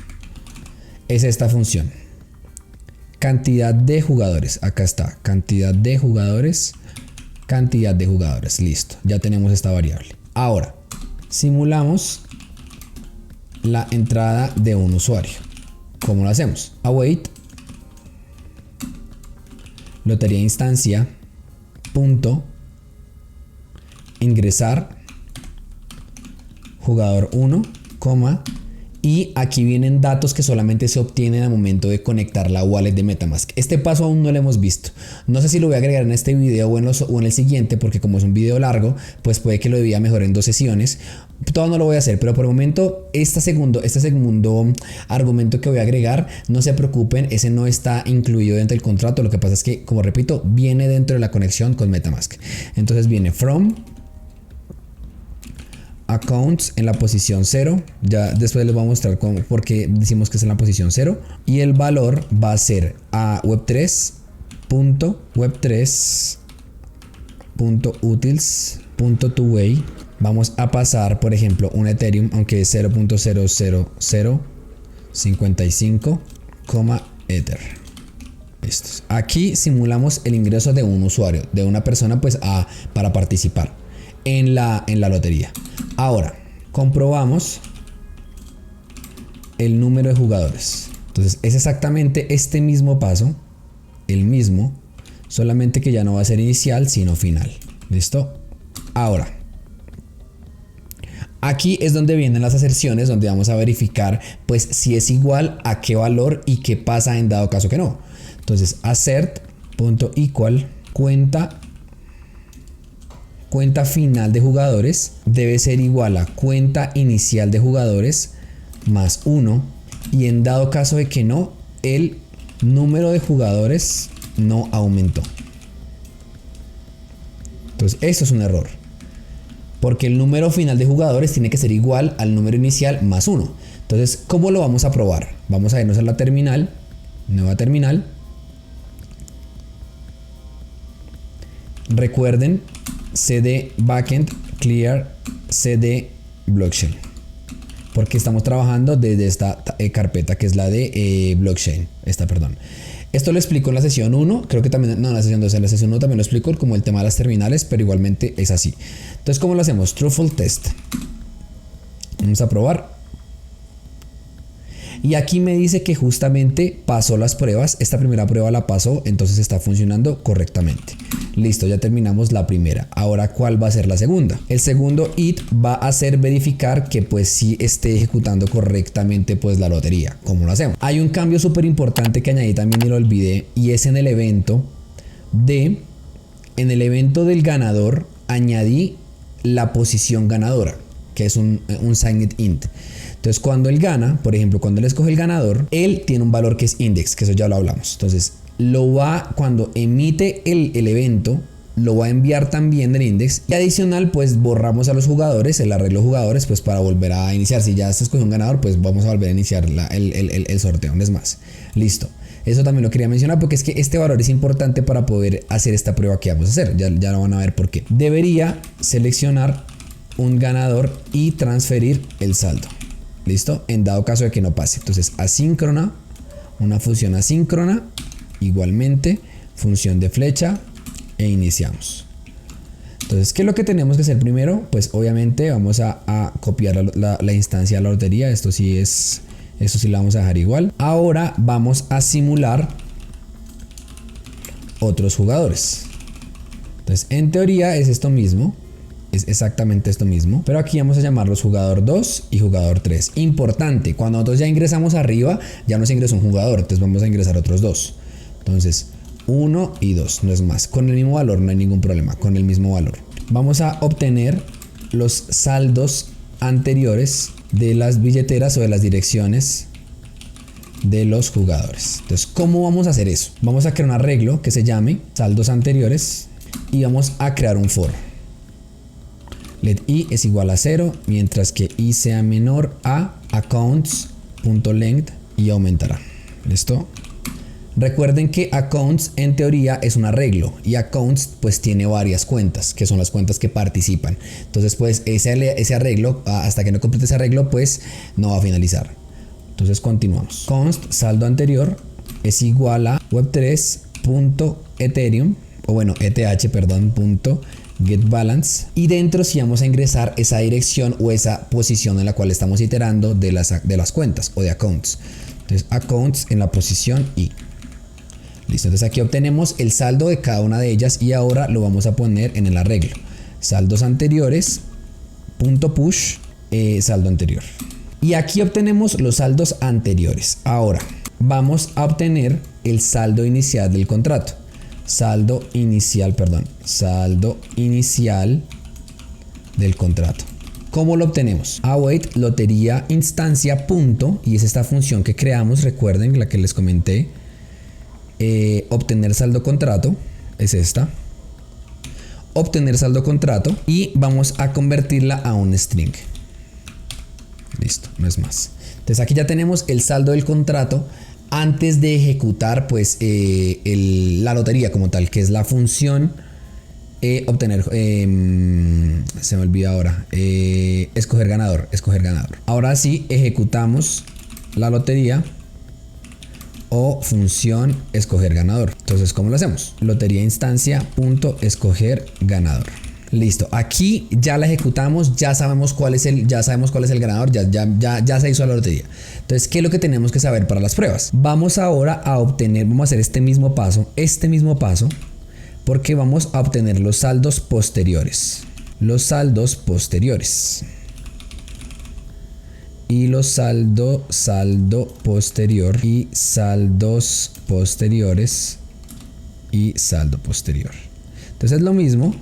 Es esta función, cantidad de jugadores. Acá está, cantidad de jugadores, listo, ya tenemos esta variable. Ahora simulamos la entrada de un usuario. ¿Cómo lo hacemos? Await lotería instancia punto ingresar jugador 1, y aquí vienen datos que solamente se obtienen al momento de conectar la wallet de MetaMask. Este paso aún no lo hemos visto. No sé si lo voy a agregar en este video o en el siguiente, porque como es un video largo, pues puede que lo debía mejor en 2 sesiones. Todo no lo voy a hacer, pero por el momento este segundo argumento que voy a agregar, no se preocupen, ese no está incluido dentro del contrato. Lo que pasa es que, como repito, viene dentro de la conexión con MetaMask. Entonces viene from accounts en la posición 0. Ya después les voy a mostrar por qué decimos que es en la posición 0. Y el valor va a ser a web3.utils.two-way. Vamos a pasar, por ejemplo, un Ethereum, aunque es 0.00055, Ether. Listos. Aquí simulamos el ingreso de un usuario, de una persona, pues para participar en la lotería. Ahora comprobamos el número de jugadores. Entonces es exactamente este mismo paso, el mismo, solamente que ya no va a ser inicial sino final. ¿Listo? Ahora Aquí es donde vienen las aserciones, donde vamos a verificar pues si es igual a qué valor y qué pasa en dado caso que no. Entonces assert.equal cuenta final de jugadores debe ser igual a cuenta inicial de jugadores más 1, y en dado caso de que no, el número de jugadores no aumentó. Entonces esto es un error, porque el número final de jugadores tiene que ser igual al número inicial más 1. Entonces, ¿cómo lo vamos a probar? Vamos a irnos a la terminal, nueva terminal. Recuerden cd backend clear cd blockchain, porque estamos trabajando desde esta carpeta que es la de blockchain. Esto lo explico en la sesión 1, creo que también, no, en la sesión 2, en la sesión 1 también lo explico como el tema de las terminales, pero igualmente es así. Entonces, ¿cómo lo hacemos? Truthful test. Vamos a probar. Y aquí me dice que justamente pasó las pruebas. Esta primera prueba la pasó, entonces está funcionando correctamente. Listo, ya terminamos la primera. Ahora, ¿cuál va a ser la segunda? El segundo it va a hacer verificar que pues sí esté ejecutando correctamente pues la lotería. ¿Cómo lo hacemos? Hay un cambio súper importante que añadí también y lo olvidé, y es en el evento del ganador añadí la posición ganadora, que es un signed int. Entonces, cuando él gana, por ejemplo, cuando él escoge el ganador, él tiene un valor que es index, que eso ya lo hablamos. Entonces, cuando emite el evento, lo va a enviar también del index. Y adicional, pues borramos a los jugadores, el arreglo de jugadores, pues para volver a iniciar. Si ya se escogió un ganador, pues vamos a volver a iniciar el sorteo. No es más. Listo. Eso también lo quería mencionar porque es que este valor es importante para poder hacer esta prueba que vamos a hacer. Ya lo van a ver por qué. Debería seleccionar un ganador y transferir el saldo. ¿Listo? En dado caso de que no pase. Entonces, asíncrona, una función asíncrona, igualmente, función de flecha, e iniciamos. Entonces, ¿qué es lo que tenemos que hacer primero? Pues obviamente vamos a copiar la instancia de la lotería. Esto sí la vamos a dejar igual. Ahora vamos a simular otros jugadores. Entonces, en teoría es esto mismo. Es exactamente esto mismo, pero aquí vamos a llamarlos jugador 2 y jugador 3. Importante, cuando nosotros ya ingresamos arriba, ya nos ingresó un jugador, entonces vamos a ingresar otros dos. Entonces, 1 y 2, no es más. Con el mismo valor, no hay ningún problema, con el mismo valor. Vamos a obtener los saldos anteriores de las billeteras o de las direcciones de los jugadores. Entonces, ¿cómo vamos a hacer eso? Vamos a crear un arreglo que se llame saldos anteriores y vamos a crear un for. Let i es igual a 0, mientras que i sea menor a accounts.length y aumentará. ¿Listo? Recuerden que accounts en teoría es un arreglo y accounts pues tiene varias cuentas, que son las cuentas que participan. Entonces pues ese arreglo, hasta que no complete ese arreglo, pues no va a finalizar. Entonces continuamos. Const saldo anterior es igual a web3.ethereum, o bueno, eth, perdón, getBalance, y dentro sí vamos a ingresar esa dirección o esa posición en la cual estamos iterando de las cuentas o de accounts. Entonces accounts en la posición i. Listo, entonces aquí obtenemos el saldo de cada una de ellas y ahora lo vamos a poner en el arreglo. Saldos anteriores, .push, saldo anterior. Y aquí obtenemos los saldos anteriores. Ahora vamos a obtener el saldo inicial del contrato. Saldo inicial del contrato. ¿Cómo lo obtenemos? Await lotería instancia punto, y es esta función que creamos, recuerden la que les comenté. Obtener saldo contrato es esta. Obtener saldo contrato y vamos a convertirla a un string. Listo, no es más. Entonces aquí ya tenemos el saldo del contrato antes de ejecutar pues la lotería como tal, que es la función obtener, se me olvida ahora, escoger ganador. Ahora sí ejecutamos la lotería o función escoger ganador. Entonces, ¿cómo lo hacemos? Lotería instancia punto escoger ganador. Listo, aquí ya la ejecutamos, ya sabemos cuál es el ganador, ya se hizo la lotería. Entonces, ¿qué es lo que tenemos que saber para las pruebas? Vamos ahora a obtener, vamos a hacer este mismo paso, porque vamos a obtener los saldos posteriores. y los saldo posterior y saldos posteriores y saldo posterior. Entonces es lo mismo,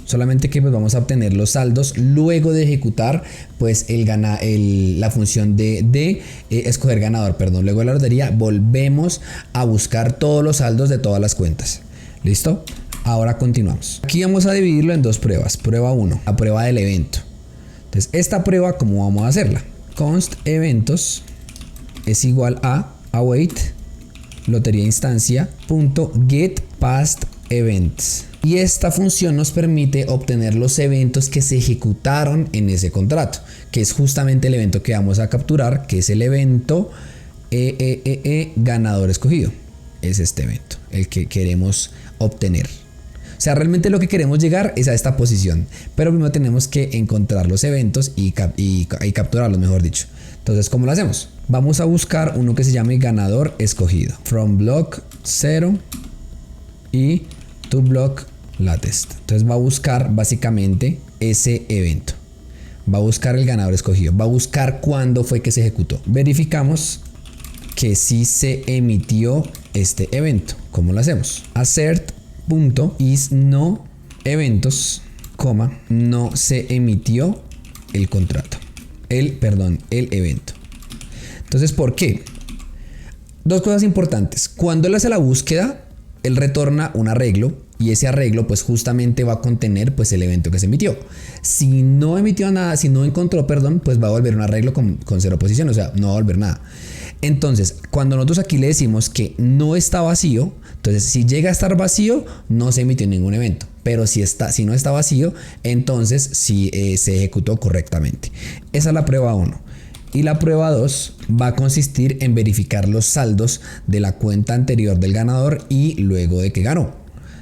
solamente que pues vamos a obtener los saldos luego de ejecutar pues la función de escoger ganador, perdón. Luego de la lotería volvemos a buscar todos los saldos de todas las cuentas. ¿Listo? Ahora continuamos. Aquí vamos a dividirlo en dos pruebas. Prueba 1, la prueba del evento. Entonces esta prueba, ¿cómo vamos a hacerla? Const eventos es igual a await lotería instancia punto get past events. Y esta función nos permite obtener los eventos que se ejecutaron en ese contrato, que es justamente el evento que vamos a capturar, que es el evento ganador escogido. Es este evento, el que queremos obtener. O sea, realmente lo que queremos llegar es a esta posición, pero primero tenemos que encontrar los eventos y capturarlos, mejor dicho. Entonces, ¿cómo lo hacemos? Vamos a buscar uno que se llame ganador escogido. From block 0 y to block latest. Entonces va a buscar básicamente ese evento. Va a buscar el ganador escogido. Va a buscar cuándo fue que se ejecutó. Verificamos que sí se emitió este evento. ¿Cómo lo hacemos? Assert.is no eventos, no se emitió el contrato. El evento. Entonces, ¿por qué? Dos cosas importantes. Cuando él hace la búsqueda, él retorna un arreglo y ese arreglo pues justamente va a contener pues el evento que se emitió. Si no emitió nada, si no encontró, pues va a volver un arreglo con 0 posición, o sea, no va a volver nada. Entonces, cuando nosotros aquí le decimos que no está vacío, entonces si llega a estar vacío, no se emitió ningún evento. Pero si no está vacío, entonces sí se ejecutó correctamente. Esa es la prueba 1. Y la prueba 2 va a consistir en verificar los saldos de la cuenta anterior del ganador y luego de que ganó.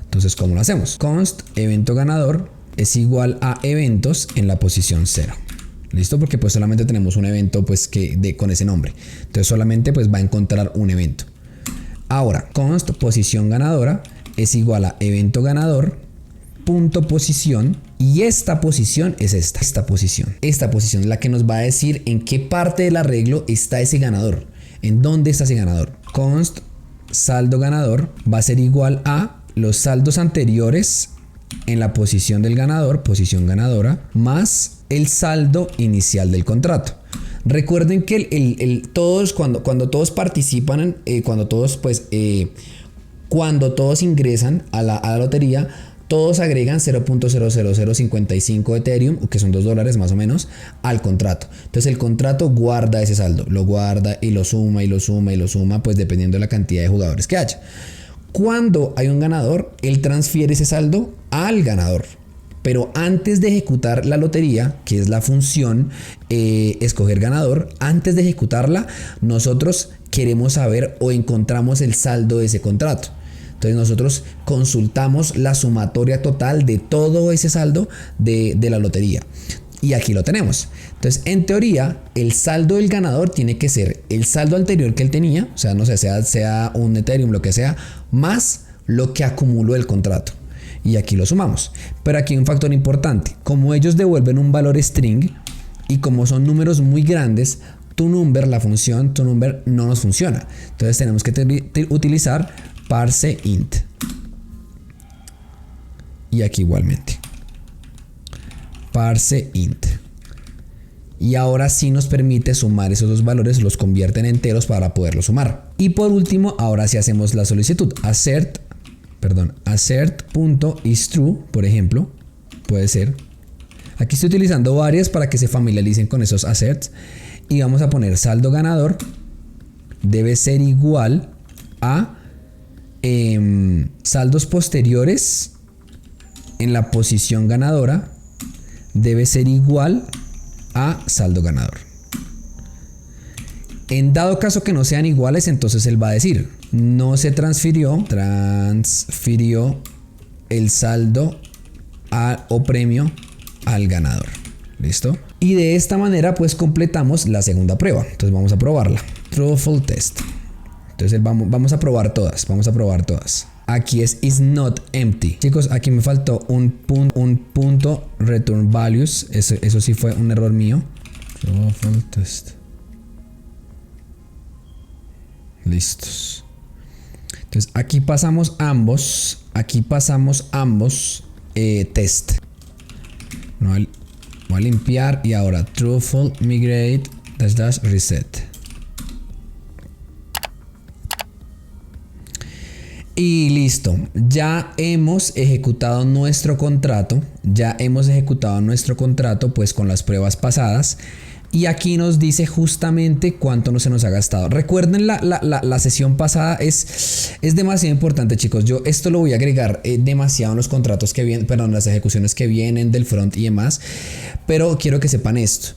Entonces, ¿cómo lo hacemos? Const evento ganador es igual a eventos en la posición 0. ¿Listo? Porque pues solamente tenemos un evento pues con ese nombre. Entonces solamente pues va a encontrar un evento. Ahora, const posición ganadora es igual a evento ganador punto posición, y esta posición es esta posición es la que nos va a decir en qué parte del arreglo está ese ganador, en dónde está ese ganador. Const saldo ganador va a ser igual a los saldos anteriores en la posición del ganador, posición ganadora, más el saldo inicial del contrato. Recuerden que todos cuando todos participan, cuando todos ingresan a la lotería, todos agregan 0.00055 Ethereum, que son $2 más o menos, al contrato. Entonces el contrato guarda ese saldo, lo guarda y lo suma y lo suma y lo suma, pues dependiendo de la cantidad de jugadores que haya. Cuando hay un ganador, él transfiere ese saldo al ganador. Pero antes de ejecutar la lotería, que es la función escoger ganador, antes de ejecutarla, nosotros queremos saber o encontramos el saldo de ese contrato. Entonces nosotros consultamos la sumatoria total de todo ese saldo de la lotería. Y aquí lo tenemos. Entonces, en teoría, el saldo del ganador tiene que ser el saldo anterior que él tenía, o sea, no sé, sea un Ethereum, lo que sea, más lo que acumuló el contrato. Y aquí lo sumamos. Pero aquí hay un factor importante. Como ellos devuelven un valor string y como son números muy grandes, la función toNumber no nos funciona. Entonces tenemos que utilizar parse int. Y aquí igualmente. Parse int. Y ahora sí nos permite sumar esos dos valores, los convierte en enteros para poderlos sumar. Y por último, ahora sí hacemos la solicitud. Assert.isTrue, por ejemplo, puede ser. Aquí estoy utilizando varias para que se familiaricen con esos asserts. Y vamos a poner saldo ganador debe ser igual a saldos posteriores en la posición ganadora debe ser igual a saldo ganador. En dado caso que no sean iguales, entonces él va a decir no se transfirió el saldo o premio al ganador. ¿Listo? Y de esta manera pues completamos la segunda prueba. Entonces vamos a probarla. Truthful test. Entonces vamos a probar todas. Aquí is not empty. Chicos, aquí me faltó un punto return values. Eso sí fue un error mío. Truffle test. Listos. Entonces aquí pasamos ambos. Test. Voy a limpiar y ahora truffle migrate -- reset. Y listo, ya hemos ejecutado nuestro contrato, pues con las pruebas pasadas. Y aquí nos dice justamente cuánto se nos ha gastado. Recuerden la sesión pasada es demasiado importante, chicos. Yo esto lo voy a agregar demasiado en los contratos que vienen, perdón, las ejecuciones que vienen del front y demás. Pero quiero que sepan esto.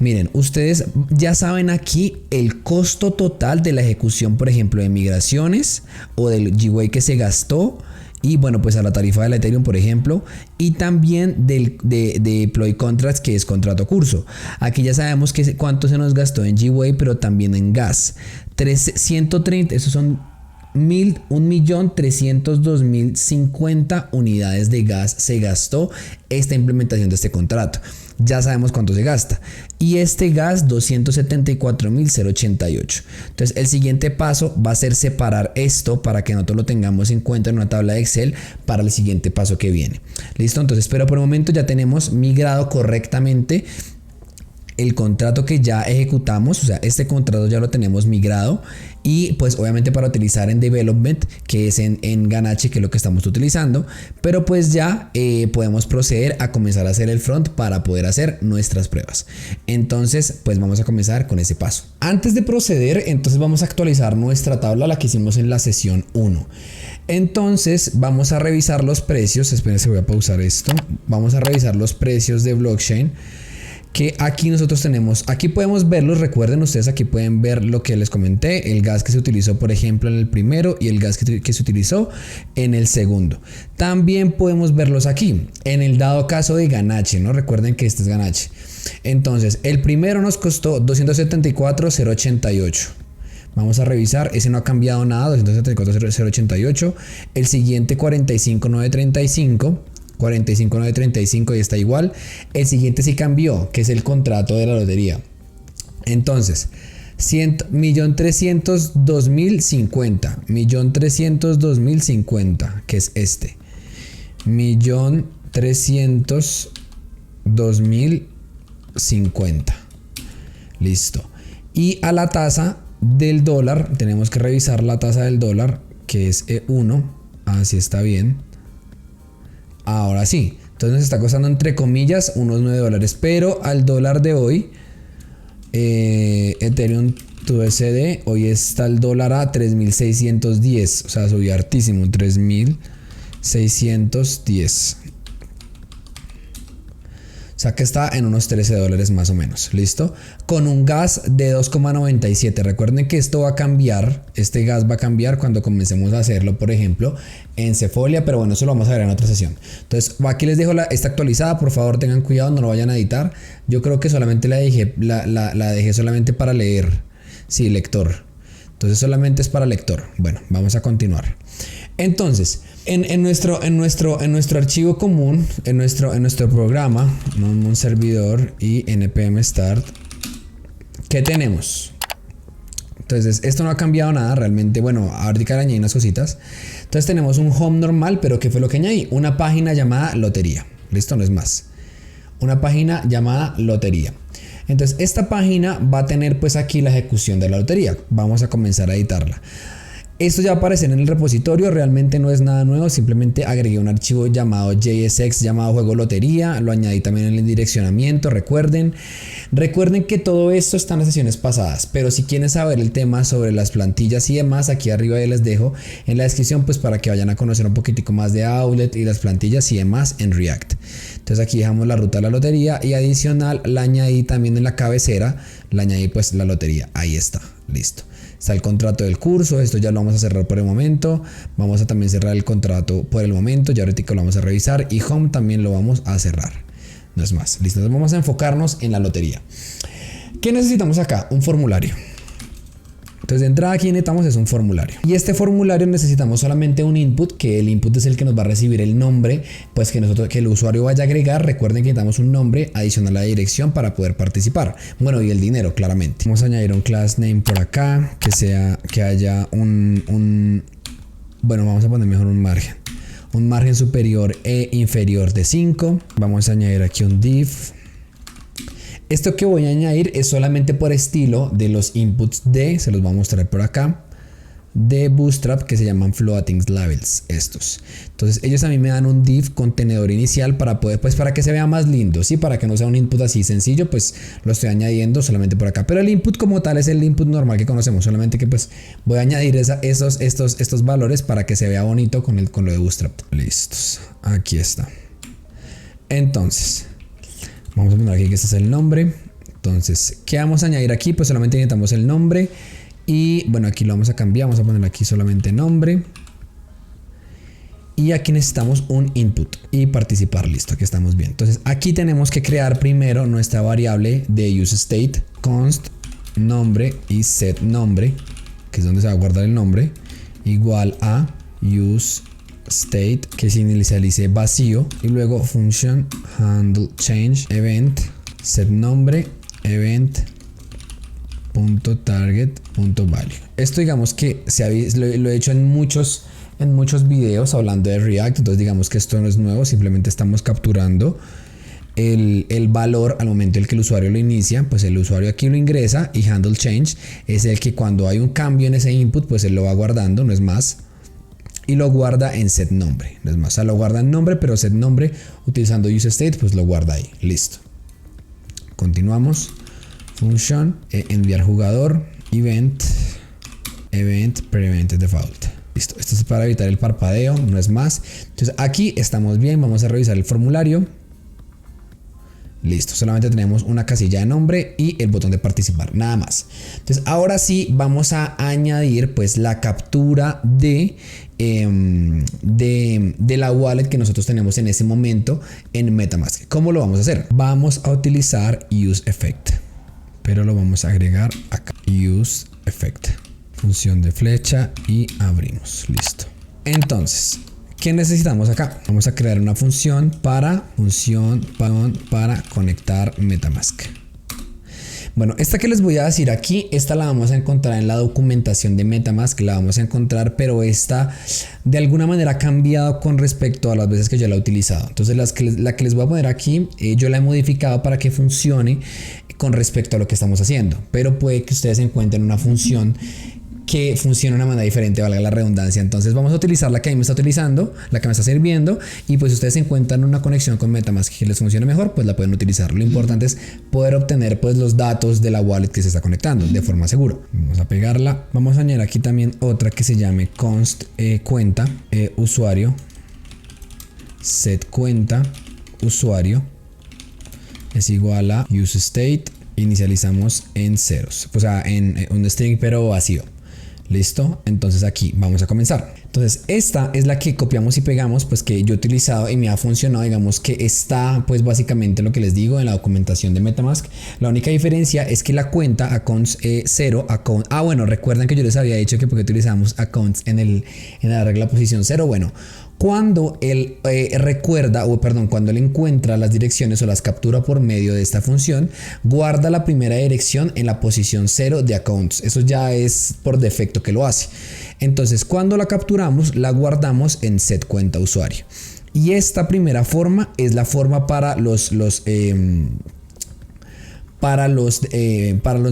Miren, ustedes ya saben aquí el costo total de la ejecución, por ejemplo, de migraciones o del GWay que se gastó. Y bueno, pues a la tarifa de la Ethereum, por ejemplo, y también de Deploy Contracts, que es contrato curso. Aquí ya sabemos cuánto se nos gastó en GWay, pero también en gas. 130, esos son 1.302.050 unidades de gas se gastó esta implementación de este contrato. Ya sabemos cuánto se gasta. Y este gas 274.088. Entonces el siguiente paso va a ser separar esto para que nosotros lo tengamos en cuenta en una tabla de Excel para el siguiente paso que viene. Listo, entonces pero por el momento ya tenemos migrado correctamente el contrato que ya ejecutamos, o sea, este contrato ya lo tenemos migrado y pues obviamente para utilizar en development, que es en Ganache, que es lo que estamos utilizando, pero pues ya podemos proceder a comenzar a hacer el front para poder hacer nuestras pruebas. Entonces pues vamos a comenzar con ese paso. Antes de proceder, entonces vamos a actualizar nuestra tabla, la que hicimos en la sesión 1. Entonces vamos a revisar los precios. Espérense, voy a pausar esto. Vamos a revisar los precios de blockchain, que aquí nosotros tenemos, aquí podemos verlos. Recuerden ustedes, aquí pueden ver lo que les comenté, el gas que se utilizó por ejemplo en el primero y el gas que se utilizó en el segundo. También podemos verlos aquí en el dado caso de Ganache, ¿no? Recuerden que este es Ganache. Entonces el primero nos costó 274.088. Vamos a revisar, ese no ha cambiado nada, 274.088. El siguiente 45.935. 45.935 y está igual. El siguiente sí cambió, que es el contrato de la lotería. Entonces 1.302.050, 1.302.050, que es este 1.302.050. Listo. Y a la tasa del dólar, tenemos que revisar la tasa del dólar, que es E1. Así está bien. Ahora sí, entonces nos está costando entre comillas unos $9, pero al dólar de hoy, Ethereum USD, hoy está el dólar a 3.610, o sea, subió hartísimo, 3.610. O sea que está en unos $13 más o menos, ¿listo? Con un gas de 2,97. Recuerden que esto va a cambiar, este gas va a cambiar cuando comencemos a hacerlo, por ejemplo, en Sefolia, pero bueno, eso lo vamos a ver en otra sesión. Entonces, aquí les dejo esta actualizada, por favor tengan cuidado, no lo vayan a editar. Yo creo que solamente la dejé solamente para leer, sí, lector. Entonces solamente es para lector. Bueno, vamos a continuar. Entonces, en nuestro archivo común, en nuestro programa, un servidor y npm start, ¿qué tenemos? Entonces, esto no ha cambiado nada realmente. Bueno, ahorita le añadí unas cositas. Entonces tenemos un home normal, pero ¿qué fue lo que añadí? Una página llamada lotería. Listo, no es más. Una página llamada lotería. Entonces, esta página va a tener pues aquí la ejecución de la lotería. Vamos a comenzar a editarla. Esto ya aparece en el repositorio, realmente no es nada nuevo, simplemente agregué un archivo llamado JSX llamado juego lotería, lo añadí también en el direccionamiento. Recuerden que todo esto está en las sesiones pasadas, pero si quieren saber el tema sobre las plantillas y demás, aquí arriba ya les dejo en la descripción pues para que vayan a conocer un poquitico más de Outlet y las plantillas y demás en React. Entonces aquí dejamos la ruta de la lotería y adicional la añadí también en la cabecera, la añadí pues la lotería, ahí está, listo. Está el contrato del curso, esto ya lo vamos a cerrar por el momento. Vamos a también cerrar el contrato por el momento, ya ahorita lo vamos a revisar. Y home también lo vamos a cerrar. No es más, listo. Entonces vamos a enfocarnos en la lotería. ¿Qué necesitamos acá? Un formulario. entonces de entrada aquí necesitamos es un formulario. Y este formulario necesitamos solamente un input, que el input es el que nos va a recibir el nombre, pues que el usuario vaya a agregar. Recuerden que necesitamos un nombre adicional a la dirección para poder participar. Bueno, y el dinero, claramente. Vamos a añadir un class name por acá, que haya bueno, vamos a poner mejor un margen. Un margen superior e inferior de 5. Vamos a añadir aquí un div. Esto que voy a añadir es solamente por estilo de los inputs se los voy a mostrar por acá, de Bootstrap, que se llaman floating labels, estos. Entonces ellos a mí me dan un div contenedor inicial para poder, pues para que se vea más lindo, ¿sí? Para que no sea un input así sencillo, pues lo estoy añadiendo solamente por acá. Pero el input como tal es el input normal que conocemos, solamente que pues voy a añadir estos valores para que se vea bonito con lo de Bootstrap. Listos, aquí está. Entonces vamos a poner aquí que este es el nombre. Entonces, ¿qué vamos a añadir aquí? Pues solamente necesitamos el nombre. Y bueno, aquí lo vamos a cambiar. Vamos a poner aquí solamente nombre. Y aquí necesitamos un input y participar. Listo, aquí estamos bien. Entonces, aquí tenemos que crear primero nuestra variable de useState, const nombre y set nombre, que es donde se va a guardar el nombre, igual a useState, que se inicialice vacío, y luego function handle change event set nombre event .target.value. Esto digamos que lo he hecho en muchos videos hablando de React, entonces digamos que esto no es nuevo, simplemente estamos capturando el valor al momento en que el usuario lo inicia. Pues el usuario aquí lo ingresa, y handle change es el que cuando hay un cambio en ese input, pues él lo va guardando, no es más, y lo guarda en set nombre, no es más, o sea, lo guarda en nombre, pero set nombre utilizando useState pues lo guarda ahí. Listo, continuamos. Function enviar jugador event prevent default. Listo, esto es para evitar el parpadeo, no es más. Entonces aquí estamos bien. Vamos a revisar el formulario. Listo, solamente tenemos una casilla de nombre y el botón de participar, nada más. Entonces ahora sí vamos a añadir pues la captura de la wallet que nosotros tenemos en ese momento en MetaMask. ¿Cómo lo vamos a hacer? Vamos a utilizar useEffect, pero lo vamos a agregar acá. useEffect, función de flecha, y abrimos. Listo. Entonces, ¿qué necesitamos acá? Vamos a crear una función para conectar MetaMask. Bueno, esta que les voy a decir aquí, esta la vamos a encontrar en la documentación de MetaMask, la vamos a encontrar, pero esta de alguna manera ha cambiado con respecto a las veces que yo la he utilizado. Entonces la que les voy a poner aquí, yo la he modificado para que funcione con respecto a lo que estamos haciendo, pero puede que ustedes encuentren una función que funciona de una manera diferente, valga la redundancia. Entonces vamos a utilizar la que a mí me está utilizando, la que me está sirviendo, y pues si ustedes encuentran una conexión con MetaMask que les funcione mejor, pues la pueden utilizar. Lo importante es poder obtener pues los datos de la wallet que se está conectando de forma segura. Vamos a pegarla. Vamos a añadir aquí también otra que se llame const cuenta usuario set cuenta usuario es igual a useState. Inicializamos en ceros, o sea en un string pero vacío. Listo, entonces aquí vamos a comenzar. Entonces esta es la que copiamos y pegamos, pues que yo he utilizado y me ha funcionado. Digamos que está pues básicamente lo que les digo en la documentación de MetaMask. La única diferencia es que la cuenta accounts 0 account. Bueno, recuerdan que yo les había dicho que porque utilizamos accounts en la regla posición 0. Bueno, cuando él cuando él encuentra las direcciones o las captura por medio de esta función, guarda la primera dirección en la posición 0 de accounts. Eso ya es por defecto que lo hace. Entonces cuando la capturamos, la guardamos en set cuenta usuario. Y esta primera forma es la forma para los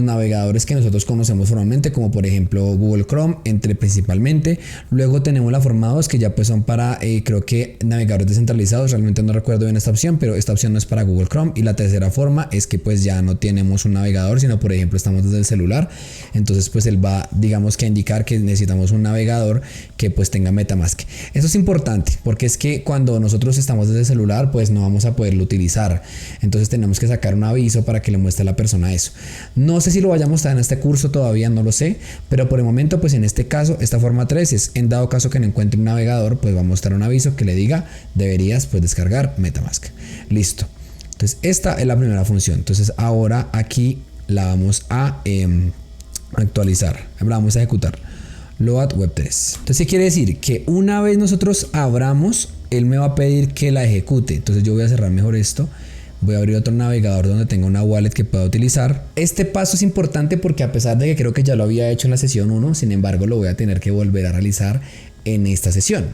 navegadores que nosotros conocemos formalmente, como por ejemplo Google Chrome, principalmente. Luego tenemos la forma 2, que ya pues son para creo que navegadores descentralizados. Realmente no recuerdo bien esta opción, pero esta opción no es para Google Chrome. Y la tercera forma es que pues ya no tenemos un navegador, sino por ejemplo estamos desde el celular. Entonces pues él va, digamos que a indicar que necesitamos un navegador que pues tenga MetaMask. Eso es importante porque es que cuando nosotros estamos desde el celular pues no vamos a poderlo utilizar. Entonces tenemos que sacar un aviso para que le muestre a la persona eso. No sé si lo vayamos a mostrar en este curso, todavía no lo sé, pero por el momento pues en este caso esta forma 3 es en dado caso que no encuentre un navegador, pues va a mostrar un aviso que le diga deberías pues descargar MetaMask. Listo. Entonces esta es la primera función. Entonces ahora aquí la vamos a Actualizar. Vamos a ejecutar. Load web 3. Entonces, ¿qué quiere decir? Que una vez nosotros abramos, él me va a pedir que la ejecute. Entonces yo voy a cerrar mejor esto. Voy a abrir otro navegador donde tenga una wallet que pueda utilizar. Este paso es importante porque a pesar de que creo que ya lo había hecho en la sesión 1, sin embargo lo voy a tener que volver a realizar en esta sesión.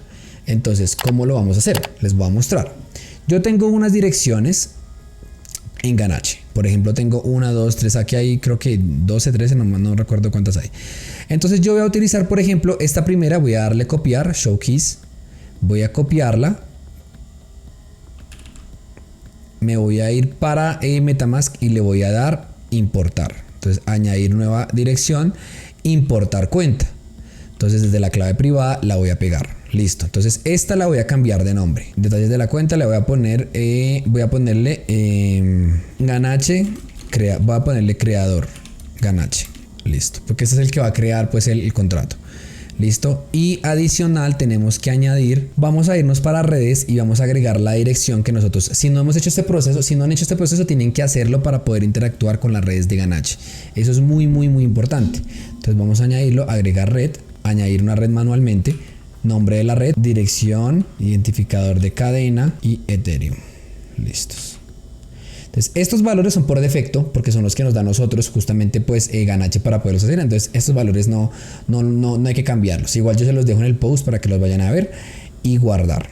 Entonces, ¿cómo lo vamos a hacer? Les voy a mostrar. Yo tengo unas direcciones en Ganache. Por ejemplo, tengo 1, 2, 3. Aquí hay creo que 12, 13, no recuerdo cuántas hay. Entonces yo voy a utilizar, por ejemplo, esta primera. Voy a darle copiar, show keys. Voy a copiarla. Me voy a ir para MetaMask y le voy a dar importar. Entonces añadir nueva dirección, importar cuenta. Entonces desde la clave privada la voy a pegar. Listo. Entonces esta la voy a cambiar de nombre. Detalles de la cuenta le voy a poner, voy a ponerle Ganache, voy a ponerle creador Ganache. Listo. Porque este es el que va a crear pues el contrato. Listo. Y adicional tenemos que añadir, vamos a irnos para redes y vamos a agregar la dirección que nosotros, si no hemos hecho este proceso, si no han hecho este proceso, tienen que hacerlo para poder interactuar con las redes de Ganache. Eso es muy importante. Entonces vamos a añadirlo, agregar red, añadir una red manualmente, nombre de la red, dirección, identificador de cadena y Ethereum. Listos. Entonces estos valores son por defecto porque son los que nos da a nosotros justamente pues Ganache para poderlos hacer. Entonces estos valores no hay que cambiarlos. Igual yo se los dejo en el post para que los vayan a ver y guardar.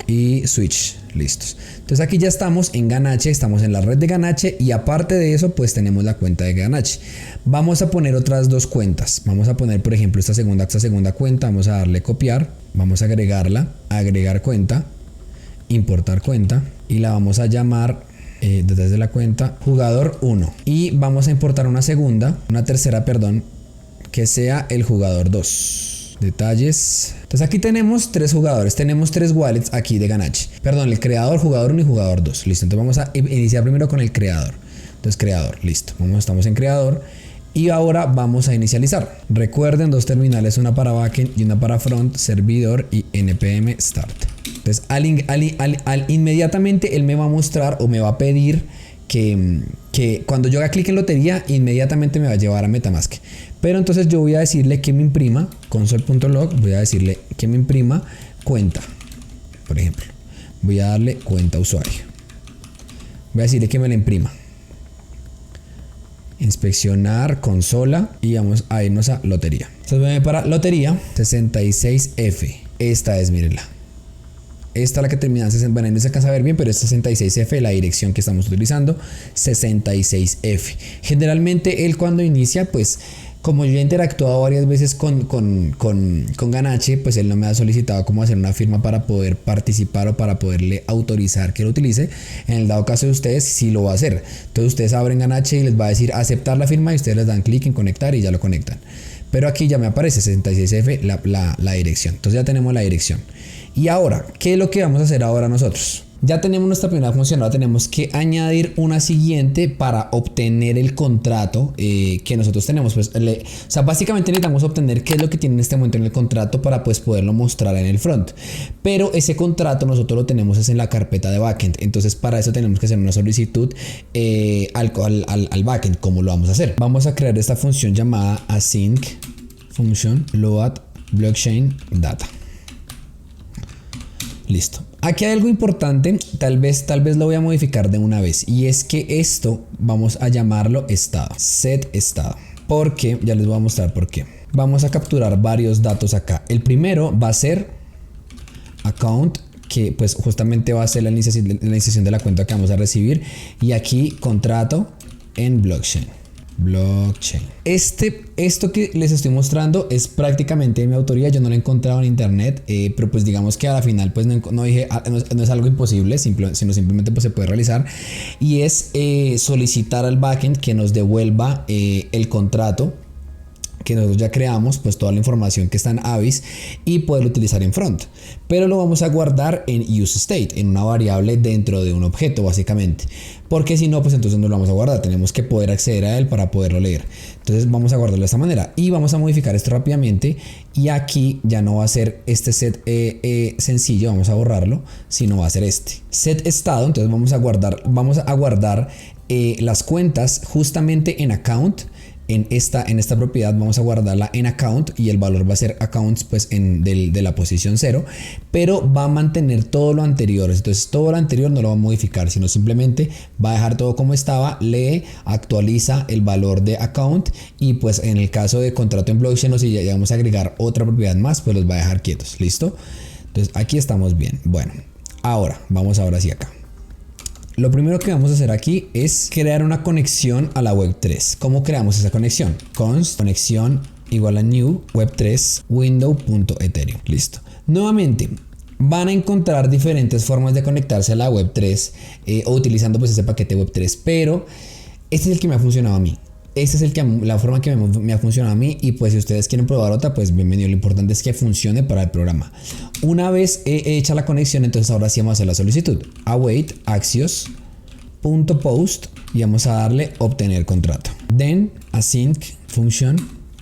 Y switch. Listos. Entonces aquí ya estamos en Ganache, estamos en la red de Ganache y aparte de eso pues tenemos la cuenta de Ganache. Vamos a poner otras dos cuentas. Vamos a poner por ejemplo esta segunda cuenta. Vamos a darle copiar. Vamos a agregarla. Agregar cuenta. Importar cuenta y la vamos a llamar desde la cuenta jugador 1 y vamos a importar una tercera, que sea el jugador 2. Detalles. Entonces aquí tenemos tres jugadores, tenemos tres wallets aquí de Ganache. Perdón, el creador, jugador 1 y jugador 2. Listo, entonces vamos a iniciar primero con el creador. Entonces creador, listo. Estamos en creador. Y ahora vamos a inicializar. Recuerden, dos terminales, una para backend y una para front, servidor y npm start. Entonces inmediatamente él me va a mostrar o me va a pedir que cuando yo haga clic en lotería, inmediatamente me va a llevar a MetaMask. Pero entonces yo voy a decirle que me imprima console.log, voy a decirle que me imprima cuenta. Por ejemplo, voy a darle cuenta usuario. Voy a decirle que me la imprima. Inspeccionar consola y vamos a irnos a lotería. Entonces voy a ir para lotería 66F. Esta es, mírenla. Esta es la que termina en 60. Bueno, no se alcanza a ver bien, pero es 66F, la dirección que estamos utilizando, 66F. Generalmente él cuando inicia, pues como yo he interactuado varias veces con Ganache, pues él no me ha solicitado cómo hacer una firma para poder participar o para poderle autorizar que lo utilice. En el dado caso de ustedes, sí lo va a hacer. Entonces ustedes abren Ganache y les va a decir aceptar la firma y ustedes les dan clic en conectar y ya lo conectan. Pero aquí ya me aparece 66F la dirección. Entonces ya tenemos la dirección. Y ahora, ¿qué es lo que vamos a hacer ahora nosotros? Ya tenemos nuestra primera función, ahora tenemos que añadir una siguiente para obtener el contrato que nosotros tenemos. Pues, o sea, básicamente necesitamos obtener qué es lo que tiene en este momento en el contrato para pues, poderlo mostrar en el front. Pero ese contrato nosotros lo tenemos es en la carpeta de backend. Entonces para eso tenemos que hacer una solicitud al backend. ¿Cómo lo vamos a hacer? Vamos a crear esta función llamada async function load blockchain data. Listo. Aquí hay algo importante, tal vez lo voy a modificar de una vez, y es que esto vamos a llamarlo estado, set estado, porque ya les voy a mostrar por qué. Vamos a capturar varios datos acá. El primero va a ser account, que pues justamente va a ser la iniciación de la cuenta que vamos a recibir, y aquí contrato en blockchain. Esto que les estoy mostrando es prácticamente de mi autoría. Yo no lo he encontrado en internet, pero pues digamos que a la final pues no es algo imposible, sino simplemente pues se puede realizar, y es solicitar al backend que nos devuelva el contrato que nosotros ya creamos, pues toda la información que está en Avis, y poderlo utilizar en front, pero lo vamos a guardar en useState, en una variable dentro de un objeto básicamente, porque si no pues entonces no lo vamos a guardar, tenemos que poder acceder a él para poderlo leer. Entonces vamos a guardarlo de esta manera y vamos a modificar esto rápidamente, y aquí ya no va a ser este set sencillo, vamos a borrarlo, sino va a ser este set estado. Entonces vamos a guardar las cuentas justamente en account, en esta propiedad vamos a guardarla en account y el valor va a ser accounts pues de la posición 0, pero va a mantener todo lo anterior. Entonces todo lo anterior no lo va a modificar, sino simplemente va a dejar todo como estaba, lee, actualiza el valor de account y pues en el caso de contrato en blockchain o si ya vamos a agregar otra propiedad más, pues los va a dejar quietos. ¿Listo? Entonces aquí estamos bien. Bueno, vamos ahora sí acá. Lo primero que vamos a hacer aquí es crear una conexión a la Web3. ¿Cómo creamos esa conexión? Const conexión igual a new web3 window.ethereum. Listo. Nuevamente van a encontrar diferentes formas de conectarse a la Web3 o utilizando pues ese paquete Web3, pero este es el que me ha funcionado a mí. Esta es la forma que me ha funcionado a mí y pues si ustedes quieren probar otra, pues bienvenido. Lo importante es que funcione para el programa. Una vez hecha la conexión, entonces ahora sí vamos a hacer la solicitud. Await axios.post y vamos a darle obtener contrato. Then async function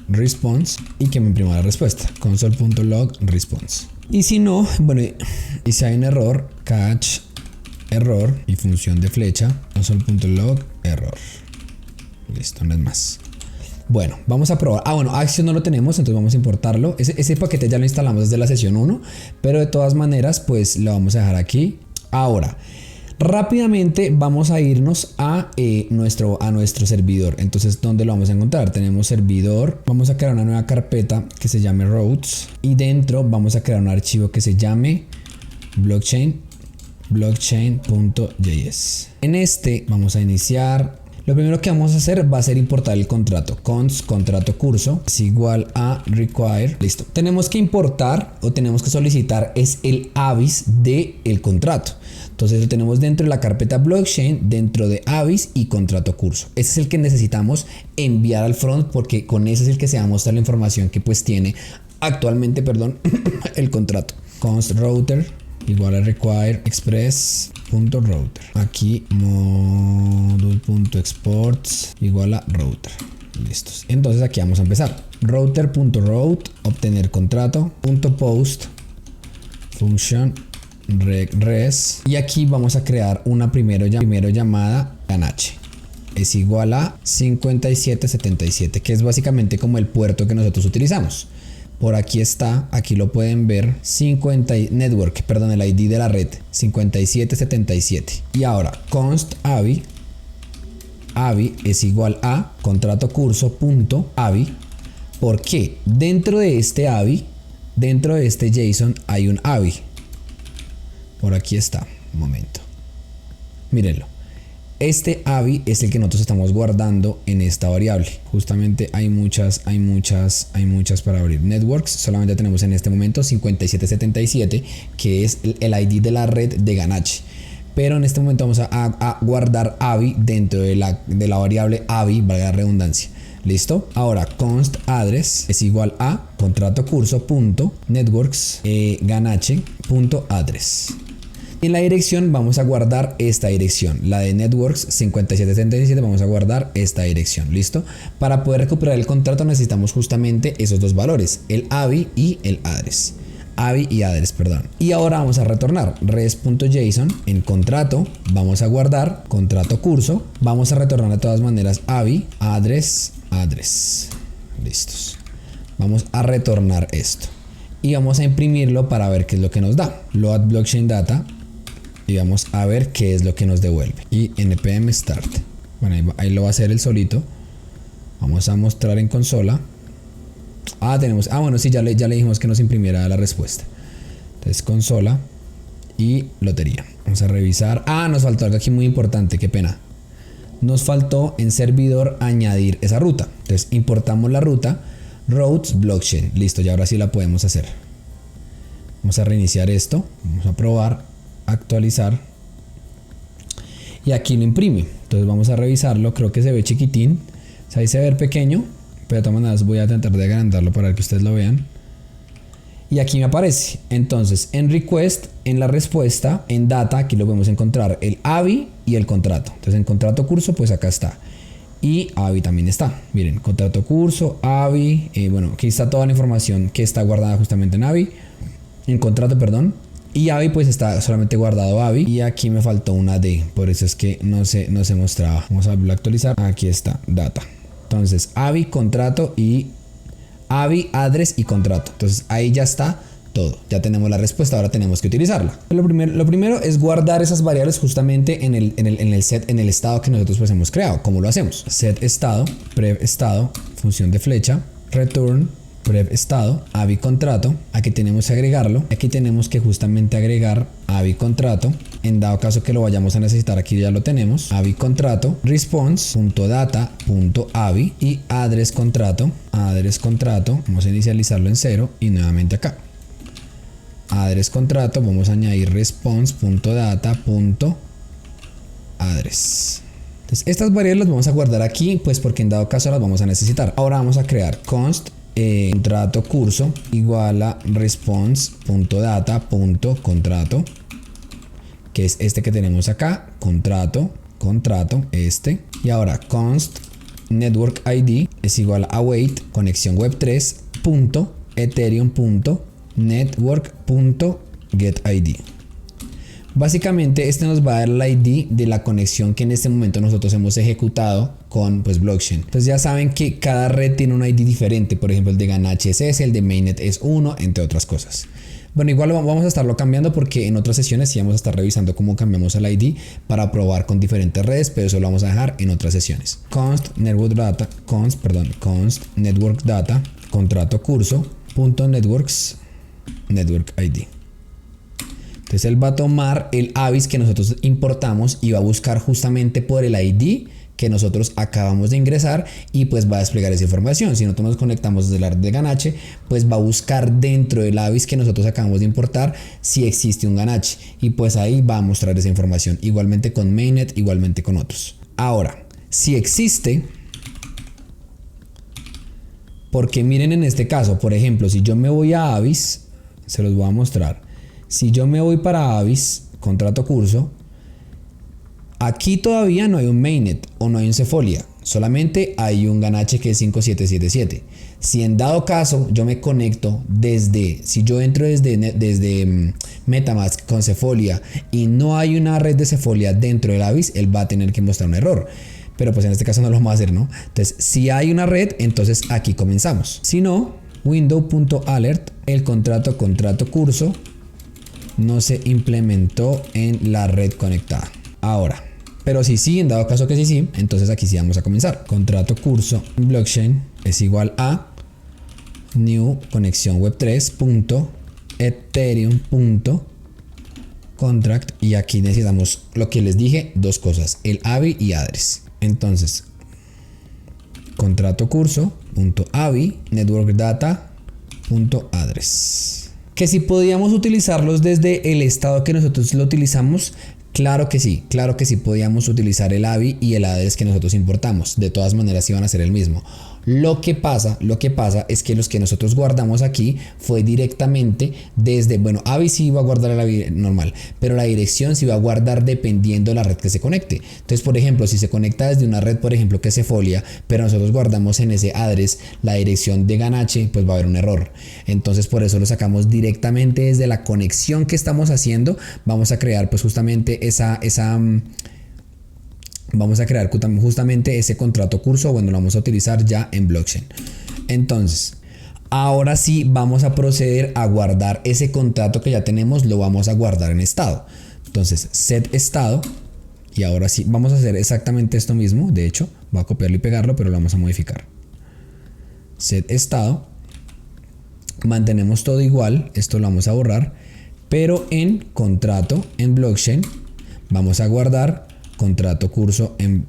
response y que me imprima la respuesta. Console.log response. Y si no, bueno, y si hay un error, catch error y función de flecha, console.log error. Listo, no es más. Bueno, vamos a probar. Bueno, Axios no lo tenemos, entonces vamos a importarlo. Ese paquete ya lo instalamos desde la sesión 1, pero de todas maneras, pues lo vamos a dejar aquí. Ahora, rápidamente vamos a irnos a nuestro servidor. Entonces, ¿dónde lo vamos a encontrar? Tenemos servidor. Vamos a crear una nueva carpeta que se llame routes y dentro vamos a crear un archivo que se llame blockchain.js. En este vamos a iniciar. Lo primero que vamos a hacer va a ser importar el contrato. Const contrato curso es igual a require. Listo. Tenemos que importar o tenemos que solicitar es el avis del contrato. Entonces lo tenemos dentro de la carpeta blockchain, dentro de avis y contrato curso. Ese es el que necesitamos enviar al front porque con ese es el que se va a mostrar la información que pues tiene actualmente, el contrato. Const router igual a require express.router. Aquí module.exports igual a router. Listos. Entonces aquí vamos a empezar. Router.route obtener contrato .post function res y aquí vamos a crear una primero llamada ganache. Es igual a 5777, que es básicamente como el puerto que nosotros utilizamos. Por aquí está, aquí lo pueden ver, el ID de la red, 5777. Y ahora, const avi es igual a contrato curso.avi. ¿Por qué? Dentro de este avi, dentro de este JSON hay un avi. Por aquí está, un momento. Mírenlo. Este avi es el que nosotros estamos guardando en esta variable. Justamente hay muchas para abrir. Networks, solamente tenemos en este momento 5777, que es el ID de la red de Ganache. Pero en este momento vamos a guardar avi dentro de la variable avi, valga la redundancia. ¿Listo? Ahora const address es igual a contrato curso.networks ganache.address. En la dirección vamos a guardar esta dirección, la de networks 5777, vamos a guardar esta dirección. ¿Listo? Para poder recuperar el contrato necesitamos justamente esos dos valores, el avi y el address. Avi y address, perdón. Y ahora vamos a retornar res.json en contrato, vamos a guardar contrato curso, vamos a retornar de todas maneras avi, address. Listos. Vamos a retornar esto y vamos a imprimirlo para ver qué es lo que nos da. Load blockchain data y vamos a ver qué es lo que nos devuelve. Y npm start. Bueno, ahí lo va a hacer él solito. Vamos a mostrar en consola. Bueno, sí, ya le dijimos que nos imprimiera la respuesta. Entonces consola y lotería. Vamos a revisar. Nos faltó algo aquí muy importante, qué pena. Nos faltó en servidor añadir esa ruta. Entonces importamos la ruta routes blockchain. Listo, ya ahora sí la podemos hacer. Vamos a reiniciar esto. Vamos a probar, actualizar. Y aquí lo imprime. Entonces vamos a revisarlo. Creo que se ve chiquitín. O sea, ahí se ve pequeño. Pero de todas maneras voy a tratar de agrandarlo para que ustedes lo vean. Y aquí me aparece. Entonces en request, en la respuesta, en data, aquí lo podemos encontrar el avi y el contrato. Entonces en contrato curso, pues acá está. Y avi también está. Miren, contrato curso, avi. Bueno, aquí está toda la información que está guardada justamente en avi. En contrato, perdón. Y avi pues está solamente guardado avi. Y aquí me faltó una D. Por eso es que no se mostraba. Vamos a volver a actualizar. Aquí está, data. Entonces, AVI, contrato y AVI, address y contrato. Entonces ahí ya está todo. Ya tenemos la respuesta, ahora tenemos que utilizarla. Lo primero es guardar esas variables justamente en el set, en el estado que nosotros pues hemos creado. ¿Cómo lo hacemos? Set estado, prev estado, función de flecha, return, prev estado, AVI contrato. Aquí tenemos que agregarlo. Aquí tenemos que justamente agregar AVI contrato. En dado caso que lo vayamos a necesitar, aquí ya lo tenemos. AVI contrato, response.data.avi y address contrato. Address contrato, vamos a inicializarlo en 0 y nuevamente acá. Address contrato, vamos a añadir response.data.address. Entonces estas variables las vamos a guardar aquí, pues porque en dado caso las vamos a necesitar. Ahora vamos a crear const contrato curso igual a response.data.contrato, que es este que tenemos acá, contrato, este. Y ahora const network ID es igual a await conexión web 3 punto ethereum punto network.getID. Básicamente este nos va a dar la ID de la conexión que en este momento nosotros hemos ejecutado con pues blockchain. Entonces ya saben que cada red tiene un ID diferente, por ejemplo el de Ganache es ese, el de Mainnet es 1, entre otras cosas. Bueno, igual vamos a estarlo cambiando porque en otras sesiones sí vamos a estar revisando cómo cambiamos el ID para probar con diferentes redes, pero eso lo vamos a dejar en otras sesiones. Const network data contrato curso punto networks network ID. Entonces él va a tomar el AVIS que nosotros importamos y va a buscar justamente por el ID que nosotros acabamos de ingresar y pues va a desplegar esa información. Si nosotros nos conectamos desde la red de Ganache, pues va a buscar dentro del AVIS que nosotros acabamos de importar si existe un Ganache y pues ahí va a mostrar esa información. Igualmente con Mainnet, igualmente con otros. Ahora, si existe, porque miren en este caso, por ejemplo, si yo me voy a AVIS, se los voy a mostrar. Si yo me voy para AVIS, contrato curso, aquí todavía no hay un Mainnet o no hay un Sefolia, solamente hay un Ganache que es 5777. Si en dado caso yo me conecto si yo entro desde Metamask con Sefolia y no hay una red de Sefolia dentro del AVIS, él va a tener que mostrar un error. Pero pues en este caso no lo vamos a hacer, ¿no? Entonces, si hay una red, entonces aquí comenzamos. Si no, window.alert, el contrato curso no se implementó en la red conectada. Ahora, pero si sí, en dado caso que sí, entonces aquí sí vamos a comenzar. Contrato curso blockchain es igual a new conexión web 3 punto ethereum punto contract y aquí necesitamos lo que les dije, dos cosas, el AVI y address. Entonces, contrato curso punto AVI network data punto address. Que si podíamos utilizarlos desde el estado que nosotros lo utilizamos, claro que sí podíamos utilizar el AVI y el address que nosotros importamos. De todas maneras iban a ser el mismo. Lo que pasa es que los que nosotros guardamos aquí fue directamente desde, bueno, AVI sí va a guardar el AVI normal, pero la dirección sí va a guardar dependiendo de la red que se conecte. Entonces, por ejemplo, si se conecta desde una red, por ejemplo, que es Sefolia, pero nosotros guardamos en ese address la dirección de Ganache, pues va a haber un error. Entonces, por eso lo sacamos directamente desde la conexión que estamos haciendo. Vamos a crear pues justamente vamos a crear justamente ese contrato curso, bueno, lo vamos a utilizar ya en blockchain. Entonces, ahora sí vamos a proceder a guardar ese contrato que ya tenemos, lo vamos a guardar en estado. Entonces, set estado, y ahora sí vamos a hacer exactamente esto mismo. De hecho, voy a copiarlo y pegarlo, pero lo vamos a modificar. Set estado, mantenemos todo igual, esto lo vamos a borrar, pero en contrato, en blockchain, vamos a guardar contrato curso en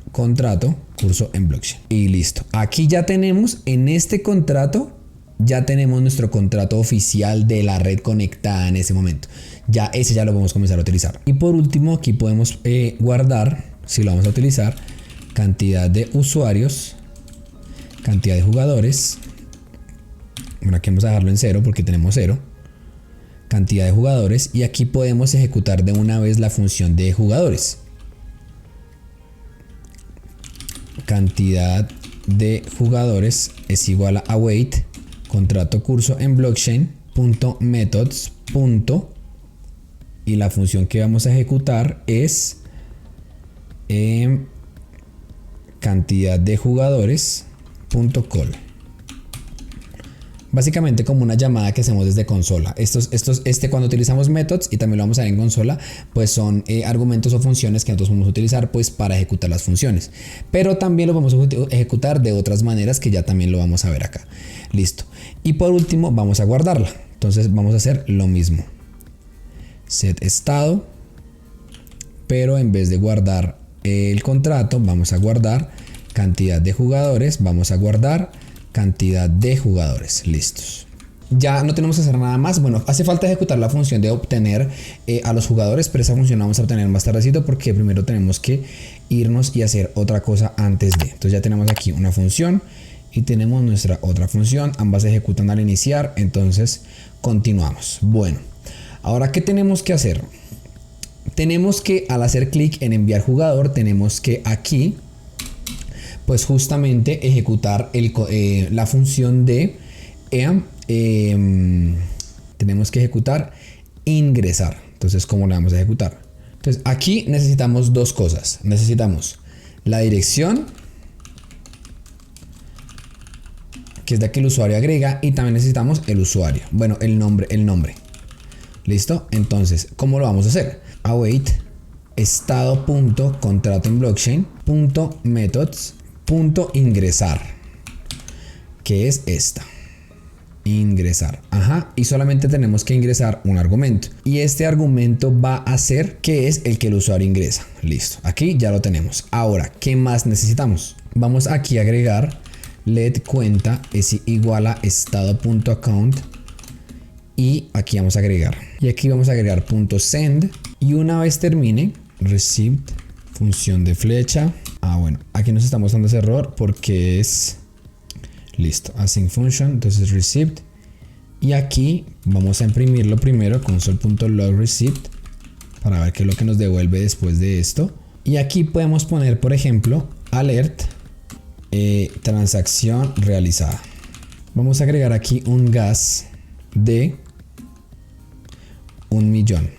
blockchain y listo. Aquí ya tenemos en este contrato, ya tenemos nuestro contrato oficial de la red conectada en ese momento. Ya ese ya lo vamos a comenzar a utilizar. Y por último aquí podemos guardar, si lo vamos a utilizar, cantidad de usuarios, cantidad de jugadores. Bueno, aquí vamos a dejarlo en 0 porque tenemos 0. Cantidad de jugadores y aquí podemos ejecutar de una vez la función de jugadores. Cantidad de jugadores es igual a await contrato curso en blockchain punto methods punto y la función que vamos a ejecutar es cantidad de jugadores .call. Básicamente como una llamada que hacemos desde consola. Cuando utilizamos methods, y también lo vamos a ver en consola, pues son argumentos o funciones que nosotros vamos a utilizar pues para ejecutar las funciones. Pero también lo vamos a ejecutar de otras maneras que ya también lo vamos a ver acá. Listo. Y por último vamos a guardarla. Entonces vamos a hacer lo mismo. Set estado, pero en vez de guardar el contrato, vamos a guardar cantidad de jugadores, vamos a guardar cantidad de jugadores. Listos. Ya no tenemos que hacer nada más. Bueno, hace falta ejecutar la función de obtener a los jugadores, pero esa función la vamos a obtener más tardecito porque primero tenemos que irnos y hacer otra cosa antes de. Entonces ya tenemos aquí una función y tenemos nuestra otra función. Ambas se ejecutan al iniciar, entonces continuamos. Bueno, ahora ¿qué tenemos que hacer? Tenemos que, al hacer clic en enviar jugador, tenemos que aquí pues justamente ejecutar la función de tenemos que ejecutar ingresar. Entonces, ¿cómo la vamos a ejecutar? Entonces aquí necesitamos dos cosas. Necesitamos la dirección, que es la que el usuario agrega, y también necesitamos el usuario, bueno, el nombre. ¿Listo? Entonces, ¿cómo lo vamos a hacer? Await estado.contrato en blockchain.methods.ingresar, que es esta. Ingresar. Ajá. Y solamente tenemos que ingresar un argumento. Y este argumento va a ser que es el que el usuario ingresa. Listo. Aquí ya lo tenemos. Ahora, ¿qué más necesitamos? Vamos aquí a agregar let cuenta es igual a estado.account. Y aquí vamos a agregar. Y aquí vamos a agregar .send. Y una vez termine, received, función de flecha. Bueno, aquí nos estamos dando ese error porque es listo, async function, entonces received. Y aquí vamos a imprimirlo primero, console.log received, para ver qué es lo que nos devuelve después de esto. Y aquí podemos poner, por ejemplo, alert transacción realizada. Vamos a agregar aquí un gas de 1.000.000.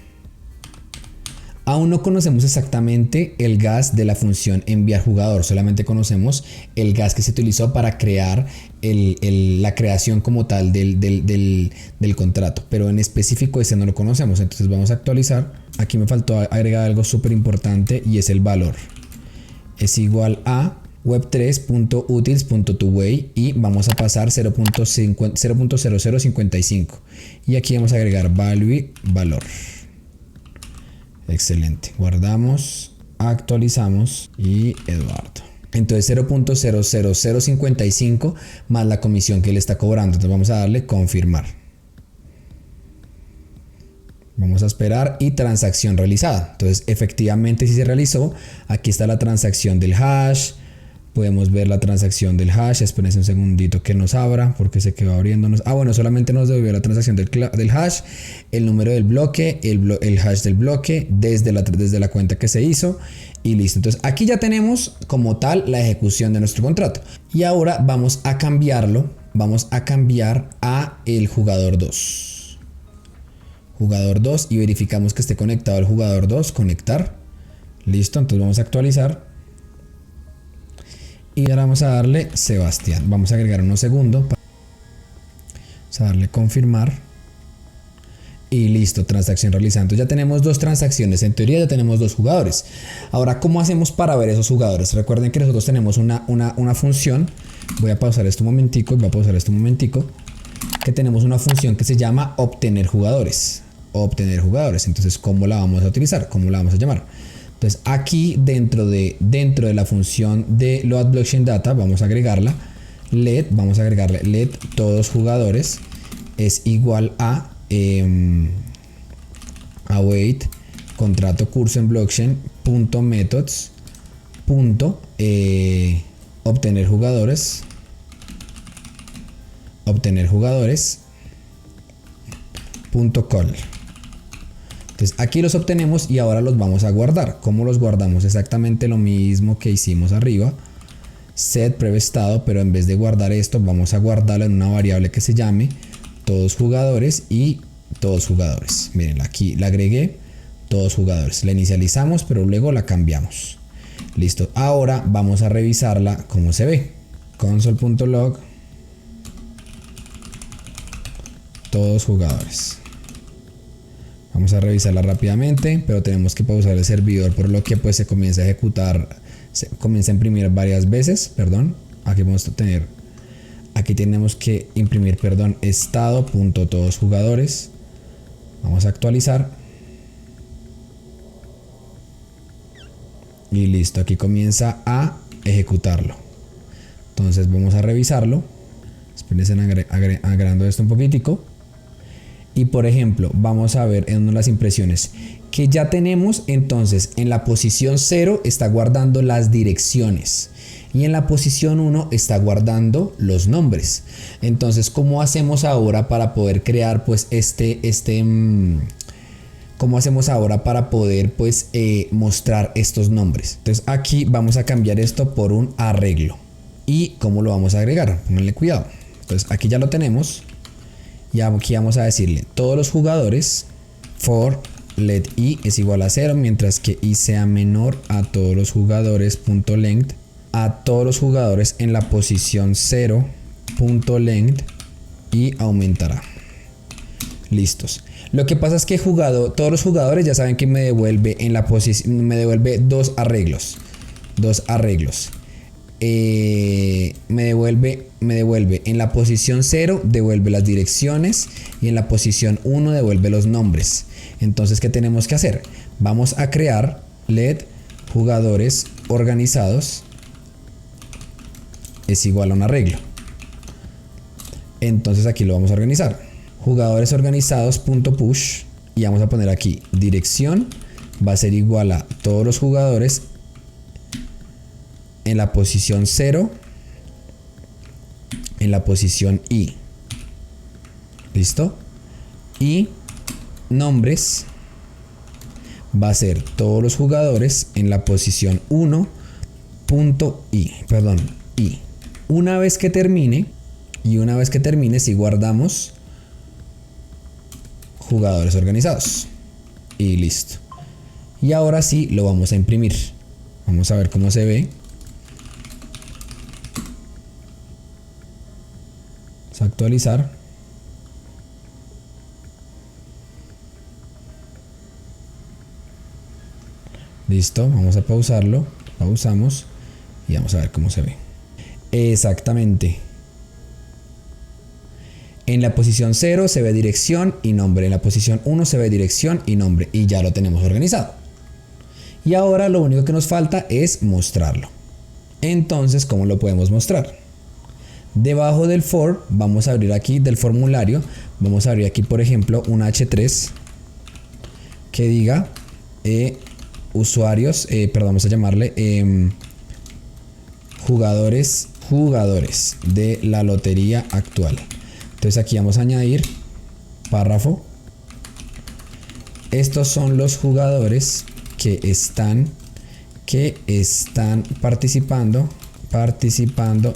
Aún no conocemos exactamente el gas de la función enviar jugador, solamente conocemos el gas que se utilizó para crear la creación como tal del contrato, pero en específico ese no lo conocemos. Entonces vamos a actualizar. Aquí me faltó agregar algo súper importante y es el valor. Es igual a web3.utils.toway y vamos a pasar 0.0055 y aquí vamos a agregar value valor. Excelente, guardamos, actualizamos y Eduardo. Entonces 0.00055 más la comisión que él está cobrando. Entonces vamos a darle confirmar. Vamos a esperar y transacción realizada. Entonces efectivamente sí se realizó. Aquí está la transacción del hash. Podemos ver la transacción del hash. Espérense un segundito que nos abra porque se quedó abriéndonos. Bueno, solamente nos devolvió la transacción del hash, el número del bloque, el hash del bloque desde la cuenta que se hizo y listo. Entonces aquí ya tenemos como tal la ejecución de nuestro contrato. Y ahora vamos a cambiarlo. Vamos a cambiar a el jugador 2. Jugador 2 y verificamos que esté conectado al jugador 2. Conectar. Listo, entonces vamos a actualizar. Y ahora vamos a darle Sebastián. Vamos a agregar unos segundos. Vamos a darle confirmar. Y listo, transacción realizada. Entonces ya tenemos dos transacciones. En teoría ya tenemos dos jugadores. Ahora, ¿cómo hacemos para ver esos jugadores? Recuerden que nosotros tenemos una función. Voy a pausar esto un momentico. Que tenemos una función que se llama obtener jugadores. Obtener jugadores. Entonces, ¿cómo la vamos a utilizar? ¿Cómo la vamos a llamar? Entonces aquí dentro de la función de load blockchain data vamos a agregarla vamos a agregarle let todos jugadores es igual a await contrato curso en blockchain punto methods punto obtener jugadores punto call. Entonces aquí los obtenemos y ahora los vamos a guardar. ¿Cómo los guardamos? Exactamente lo mismo que hicimos arriba. Set previo estado, pero en vez de guardar esto vamos a guardarlo en una variable que se llame todos jugadores y todos jugadores. Miren, aquí la agregué todos jugadores. La inicializamos pero luego la cambiamos. Listo. Ahora vamos a revisarla cómo se ve. console.log todos jugadores. Vamos a revisarla rápidamente, pero tenemos que pausar el servidor, por lo que pues se comienza a ejecutar, se comienza a imprimir varias veces, perdón. Aquí tenemos que imprimir, perdón, estado.todos jugadores. Vamos a actualizar. Y listo, aquí comienza a ejecutarlo. Entonces vamos a revisarlo. Espérense agregando esto un poquitico. Y por ejemplo, vamos a ver en una de las impresiones que ya tenemos. Entonces en la posición 0 está guardando las direcciones y en la posición 1 está guardando los nombres. Entonces, ¿cómo hacemos ahora para poder crear pues cómo hacemos ahora para poder pues mostrar estos nombres? Entonces aquí vamos a cambiar esto por un arreglo. ¿Y cómo lo vamos a agregar? Pónganle cuidado. Entonces aquí ya lo tenemos. Y aquí vamos a decirle todos los jugadores for let i es igual a 0, mientras que i sea menor a todos los jugadores punto length, a todos los jugadores en la posición 0 punto length, y aumentará. Listos. Lo que pasa es que todos los jugadores ya saben que me devuelve en la posición, me devuelve dos arreglos. Me devuelve en la posición 0, devuelve las direcciones, y en la posición 1 devuelve los nombres. Entonces, ¿qué tenemos que hacer? Vamos a crear let jugadores organizados es igual a un arreglo. Entonces aquí lo vamos a organizar. Jugadores organizados punto push, y vamos a poner aquí dirección va a ser igual a todos los jugadores en la posición 0, en la posición i. ¿Listo? Y nombres va a ser todos los jugadores en la posición 1 punto i. Una vez que termine, si guardamos jugadores organizados, y listo. Y ahora sí lo vamos a imprimir. Vamos a ver cómo se ve. Vamos a actualizar. Listo, vamos a pausarlo. Pausamos y vamos a ver cómo se ve. Exactamente. En la posición 0 se ve dirección y nombre. En la posición 1 se ve dirección y nombre. Y ya lo tenemos organizado. Y ahora lo único que nos falta es mostrarlo. Entonces, ¿cómo lo podemos mostrar? Debajo del for, vamos a abrir aquí del formulario. Vamos a abrir aquí, por ejemplo, un H3 que diga usuarios, vamos a llamarle jugadores de la lotería actual. Entonces aquí vamos a añadir párrafo. Estos son los jugadores que están participando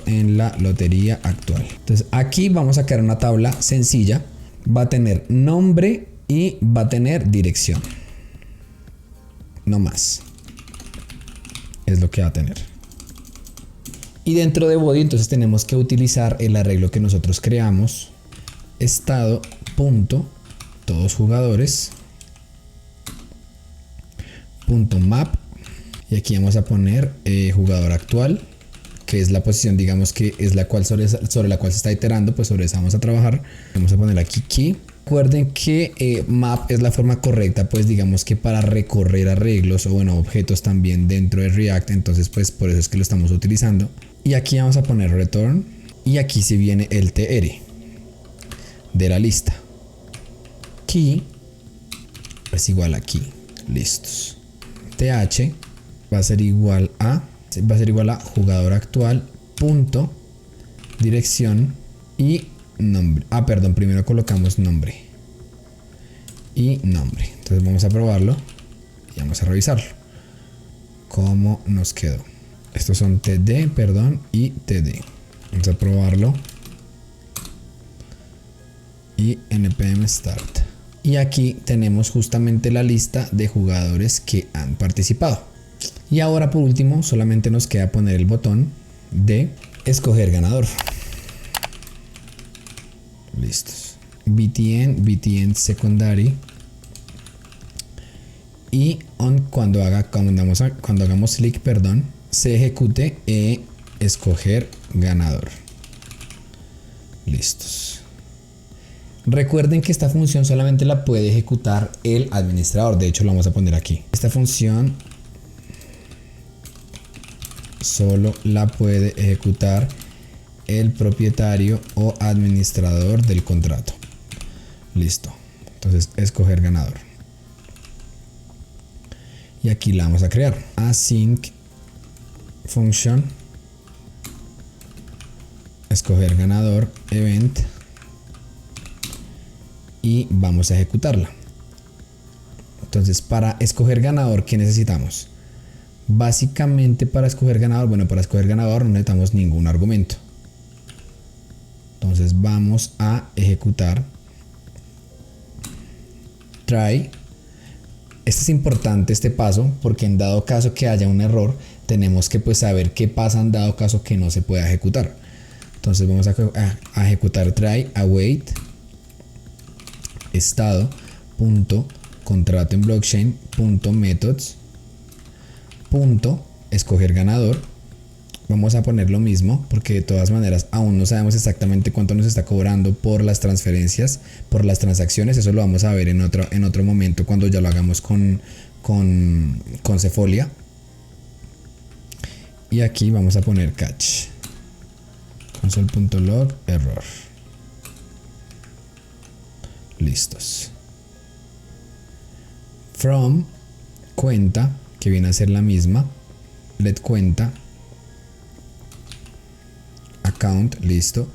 en la lotería actual. Entonces aquí vamos a crear una tabla sencilla. Va a tener nombre y va a tener dirección. No más. Es lo que va a tener. Y dentro de body entonces tenemos que utilizar el arreglo que nosotros creamos. Estado punto todos jugadores punto map, y aquí vamos a poner jugador actual, que es la posición, digamos que es la cual sobre la cual se está iterando, pues sobre esa vamos a trabajar. Vamos a poner aquí key. Recuerden que map es la forma correcta, pues digamos que para recorrer arreglos o bueno, objetos también dentro de React, entonces pues por eso es que lo estamos utilizando. Y aquí vamos a poner return, y aquí se viene el tr de la lista. Key es igual a key. Listos. th va a ser igual a jugador actual punto dirección y nombre. Perdón, primero colocamos nombre y nombre. Entonces vamos a probarlo y vamos a revisarlo cómo nos quedó. Estos son td, perdón, y td. Vamos a probarlo y npm start. Y aquí tenemos justamente la lista de jugadores que han participado. Y ahora por último solamente nos queda poner el botón de escoger ganador. Listos. btn secondary. Y cuando hagamos clic, perdón, se ejecute escoger ganador. Listos. Recuerden que esta función solamente la puede ejecutar el administrador. De hecho, lo vamos a poner aquí. Esta función solo la puede ejecutar el propietario o administrador del contrato. Listo. Entonces, escoger ganador. Y aquí la vamos a crear. Async function escoger ganador event y vamos a ejecutarla. Entonces, para escoger ganador, ¿qué necesitamos? Básicamente, para escoger ganador, para escoger ganador no necesitamos ningún argumento. Entonces vamos a ejecutar try. Este es importante, este paso, porque en dado caso que haya un error, tenemos que saber qué pasa en dado caso que no se pueda ejecutar. Entonces vamos a ejecutar try await estado punto contrato en blockchain punto methods punto escoger ganador. Vamos a poner lo mismo porque de todas maneras aún no sabemos exactamente cuánto nos está cobrando por las transferencias, por las transacciones. Eso lo vamos a ver en otro momento cuando ya lo hagamos con Sefolia. Y aquí vamos a poner catch console.log error. Listos. From cuenta, que viene a ser la misma, let cuenta account, listo,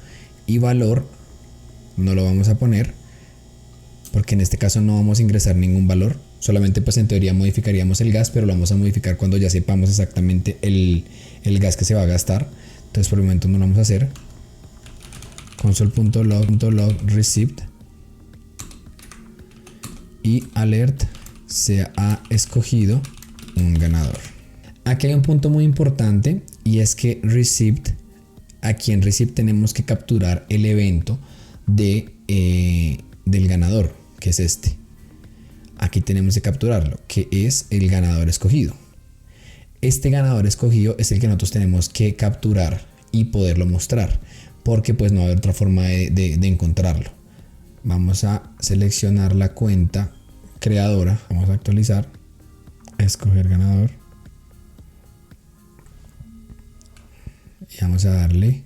y valor no lo vamos a poner porque en este caso no vamos a ingresar ningún valor, solamente pues en teoría modificaríamos el gas, pero lo vamos a modificar cuando ya sepamos exactamente el gas que se va a gastar. Entonces por el momento no lo vamos a hacer. Console.log receipt y alert se ha escogido un ganador. Aquí hay un punto muy importante y es que receipt, aquí en receipt tenemos que capturar el evento del ganador, que es este. Aquí tenemos que capturarlo, que es el ganador escogido. Este ganador escogido es el que nosotros tenemos que capturar y poderlo mostrar, porque pues no va a haber otra forma de encontrarlo. Vamos a seleccionar la cuenta creadora, vamos a actualizar, escoger ganador y vamos a darle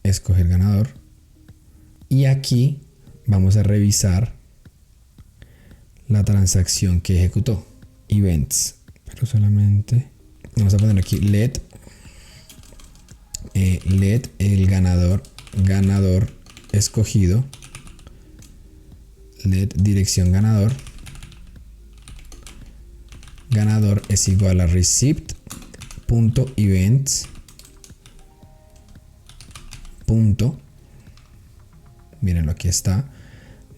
escoger ganador, y aquí vamos a revisar la transacción que ejecutó, events, pero solamente vamos a poner aquí let el ganador escogido, let dirección ganador es igual a receipt.events mírenlo, aquí está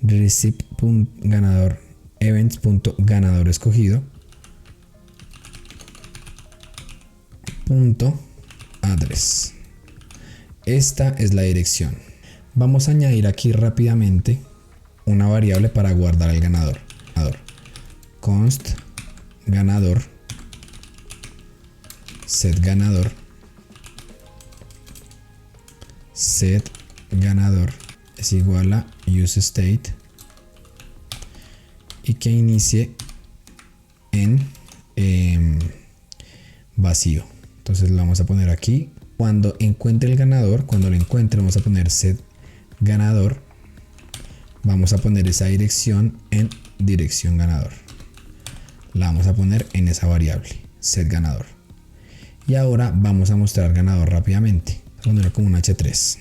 receipt.ganador events.ganador escogido .address. Esta es la dirección. Vamos a añadir aquí rápidamente una variable para guardar el ganador. Const ganador set ganador es igual a useState y que inicie en vacío. Entonces lo vamos a poner aquí. Cuando encuentre el ganador, cuando lo encuentre, vamos a poner set ganador. Vamos a poner esa dirección en dirección ganador. La vamos a poner en esa variable, set ganador. Y ahora vamos a mostrar ganador rápidamente. Vamos a ponerlo como un H3.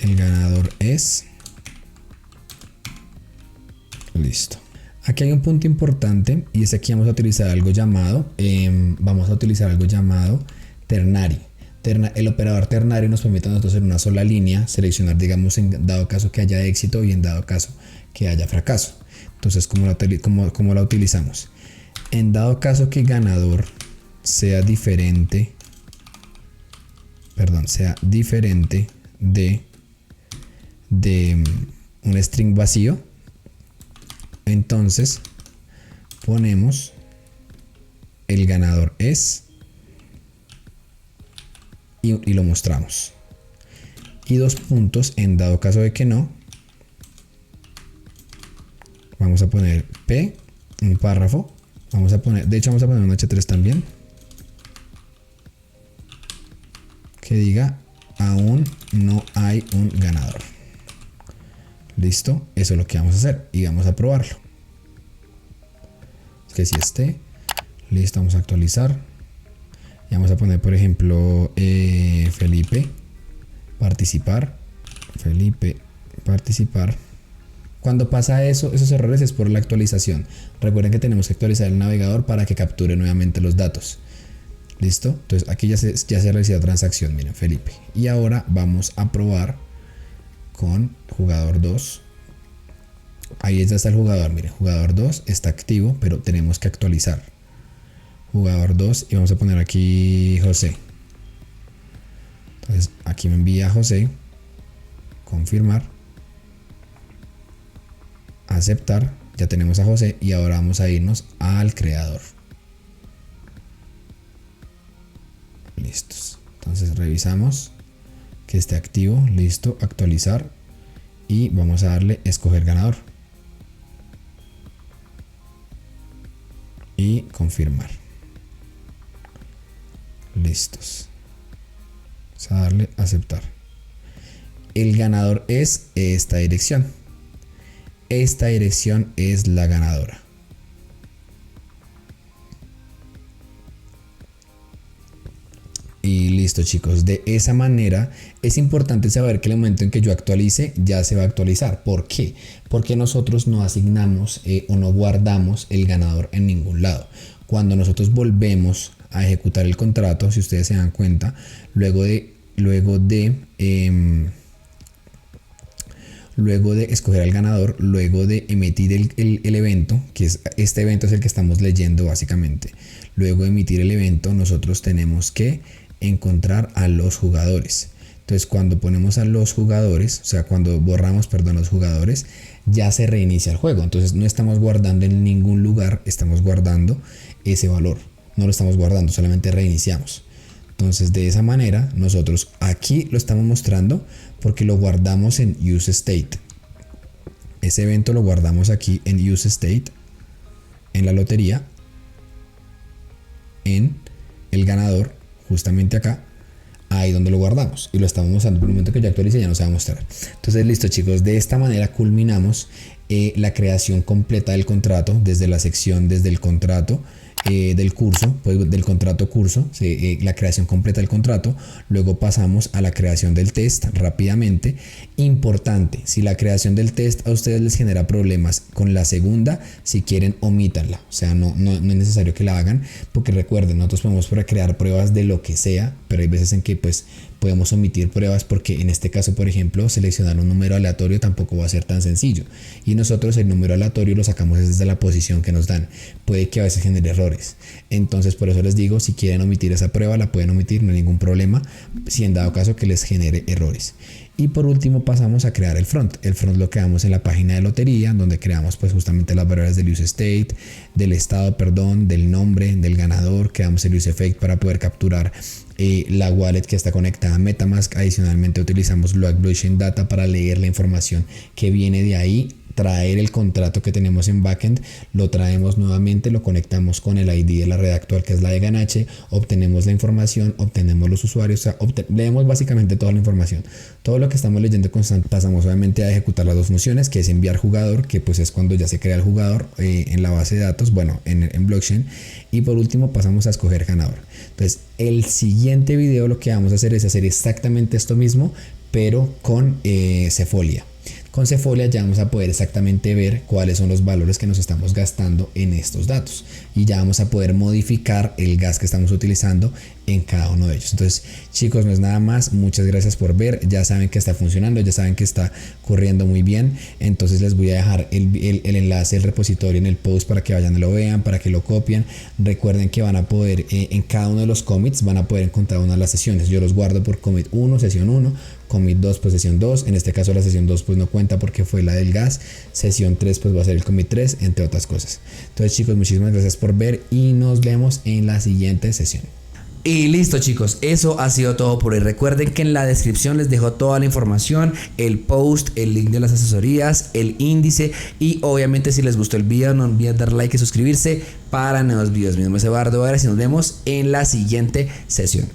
El ganador es... Listo. Aquí hay un punto importante y es aquí vamos a utilizar algo llamado ternary. El operador ternary nos permite a nosotros en una sola línea seleccionar, digamos, en dado caso que haya éxito y en dado caso que haya fracaso. Entonces, ¿cómo la utilizamos? En dado caso que ganador sea diferente perdón, sea diferente de un string vacío, entonces ponemos el ganador es y lo mostramos. Y 2 puntos en dado caso de que no. Vamos a poner P, un párrafo. Vamos a poner, de hecho vamos a poner un H3 también. Que diga, aún no hay un ganador. Listo, eso es lo que vamos a hacer y vamos a probarlo. Es que si esté, listo, vamos a actualizar. Y vamos a poner, por ejemplo, Felipe, participar. Felipe, participar. Cuando pasa eso, esos errores es por la actualización. Recuerden que tenemos que actualizar el navegador para que capture nuevamente los datos. ¿Listo? Entonces aquí ya se realizó la transacción, miren, Felipe. Y ahora vamos a probar con jugador 2. Ahí ya está el jugador, miren, jugador 2 está activo, pero tenemos que actualizar. Jugador 2 y vamos a poner aquí José. Entonces aquí me envía José. Confirmar. Aceptar, ya tenemos a José y ahora vamos a irnos al creador. Listos. Entonces revisamos que esté activo, listo, actualizar y vamos a darle escoger ganador y confirmar. Listos. Vamos a darle aceptar. El ganador es esta dirección. Esta dirección es la ganadora. Y listo, chicos, de esa manera es importante saber que el momento en que yo actualice ya se va a actualizar. ¿Por qué? Porque nosotros no asignamos o no guardamos el ganador en ningún lado. Cuando nosotros volvemos a ejecutar el contrato, si ustedes se dan cuenta, luego de escoger al ganador, luego de emitir el evento, que es este evento es el que estamos leyendo básicamente. Luego de emitir el evento, nosotros tenemos que encontrar a los jugadores. Entonces cuando ponemos a los jugadores, o sea, cuando borramos, perdón, los jugadores, ya se reinicia el juego. Entonces no estamos guardando en ningún lugar, estamos guardando ese valor. No lo estamos guardando, solamente reiniciamos. Entonces de esa manera nosotros aquí lo estamos mostrando porque lo guardamos en useState. Ese evento lo guardamos aquí en useState, en la lotería, en el ganador, justamente acá, ahí donde lo guardamos y lo estamos mostrando. Por el momento que ya actualice ya no se va a mostrar. Entonces listo, chicos, de esta manera culminamos la creación completa del contrato desde la sección, desde el contrato del curso, pues del contrato curso, la creación completa del contrato. Luego pasamos a la creación del test rápidamente. Importante, si la creación del test a ustedes les genera problemas con la segunda, si quieren omítanla, o sea, no es necesario que la hagan, porque recuerden, nosotros podemos crear pruebas de lo que sea, pero hay veces en que pues podemos omitir pruebas porque en este caso, por ejemplo, seleccionar un número aleatorio tampoco va a ser tan sencillo y nosotros el número aleatorio lo sacamos desde la posición que nos dan. Puede que a veces genere errores, entonces por eso les digo, si quieren omitir esa prueba la pueden omitir, no hay ningún problema, si en dado caso que les genere errores. Y por último pasamos a crear el front. El front lo creamos en la página de lotería, donde creamos pues justamente las variables del useState, del estado, perdón, del nombre, del ganador. Creamos el useEffect para poder capturar la wallet que está conectada a MetaMask. Adicionalmente utilizamos Blockchain Data para leer la información que viene de ahí, traer el contrato que tenemos en backend, lo traemos nuevamente, lo conectamos con el ID de la red actual que es la de Ganache, obtenemos la información, obtenemos los usuarios, o sea, leemos básicamente toda la información. Todo lo que estamos leyendo constante, pasamos obviamente a ejecutar las dos funciones, que es enviar jugador, que pues es cuando ya se crea el jugador en la base de datos, bueno, en blockchain, y por último pasamos a escoger ganador. Entonces el siguiente video lo que vamos a hacer es hacer exactamente esto mismo, pero con Sefolia. Con Sefolia ya vamos a poder exactamente ver cuáles son los valores que nos estamos gastando en estos datos y ya vamos a poder modificar el gas que estamos utilizando en cada uno de ellos. Entonces, chicos, no es nada más. Muchas gracias por ver. Ya saben que está funcionando, ya saben que está corriendo muy bien. Entonces les voy a dejar el enlace del repositorio en el post para que vayan y lo vean, para que lo copien. Recuerden que van a poder, en cada uno de los commits, van a poder encontrar una de las sesiones. Yo los guardo por commit 1, sesión 1, commit 2, pues sesión 2. En este caso la sesión 2 pues no cuenta porque fue la del gas. Sesión 3 pues va a ser el commit 3, entre otras cosas. Entonces, chicos, muchísimas gracias por ver y nos vemos en la siguiente sesión. Y listo, chicos, eso ha sido todo por hoy. Recuerden que en la descripción les dejo toda la información, el post, el link de las asesorías, el índice y obviamente si les gustó el video no olviden dar like y suscribirse para nuevos videos. Mi nombre es Eduardo Varas y nos vemos en la siguiente sesión.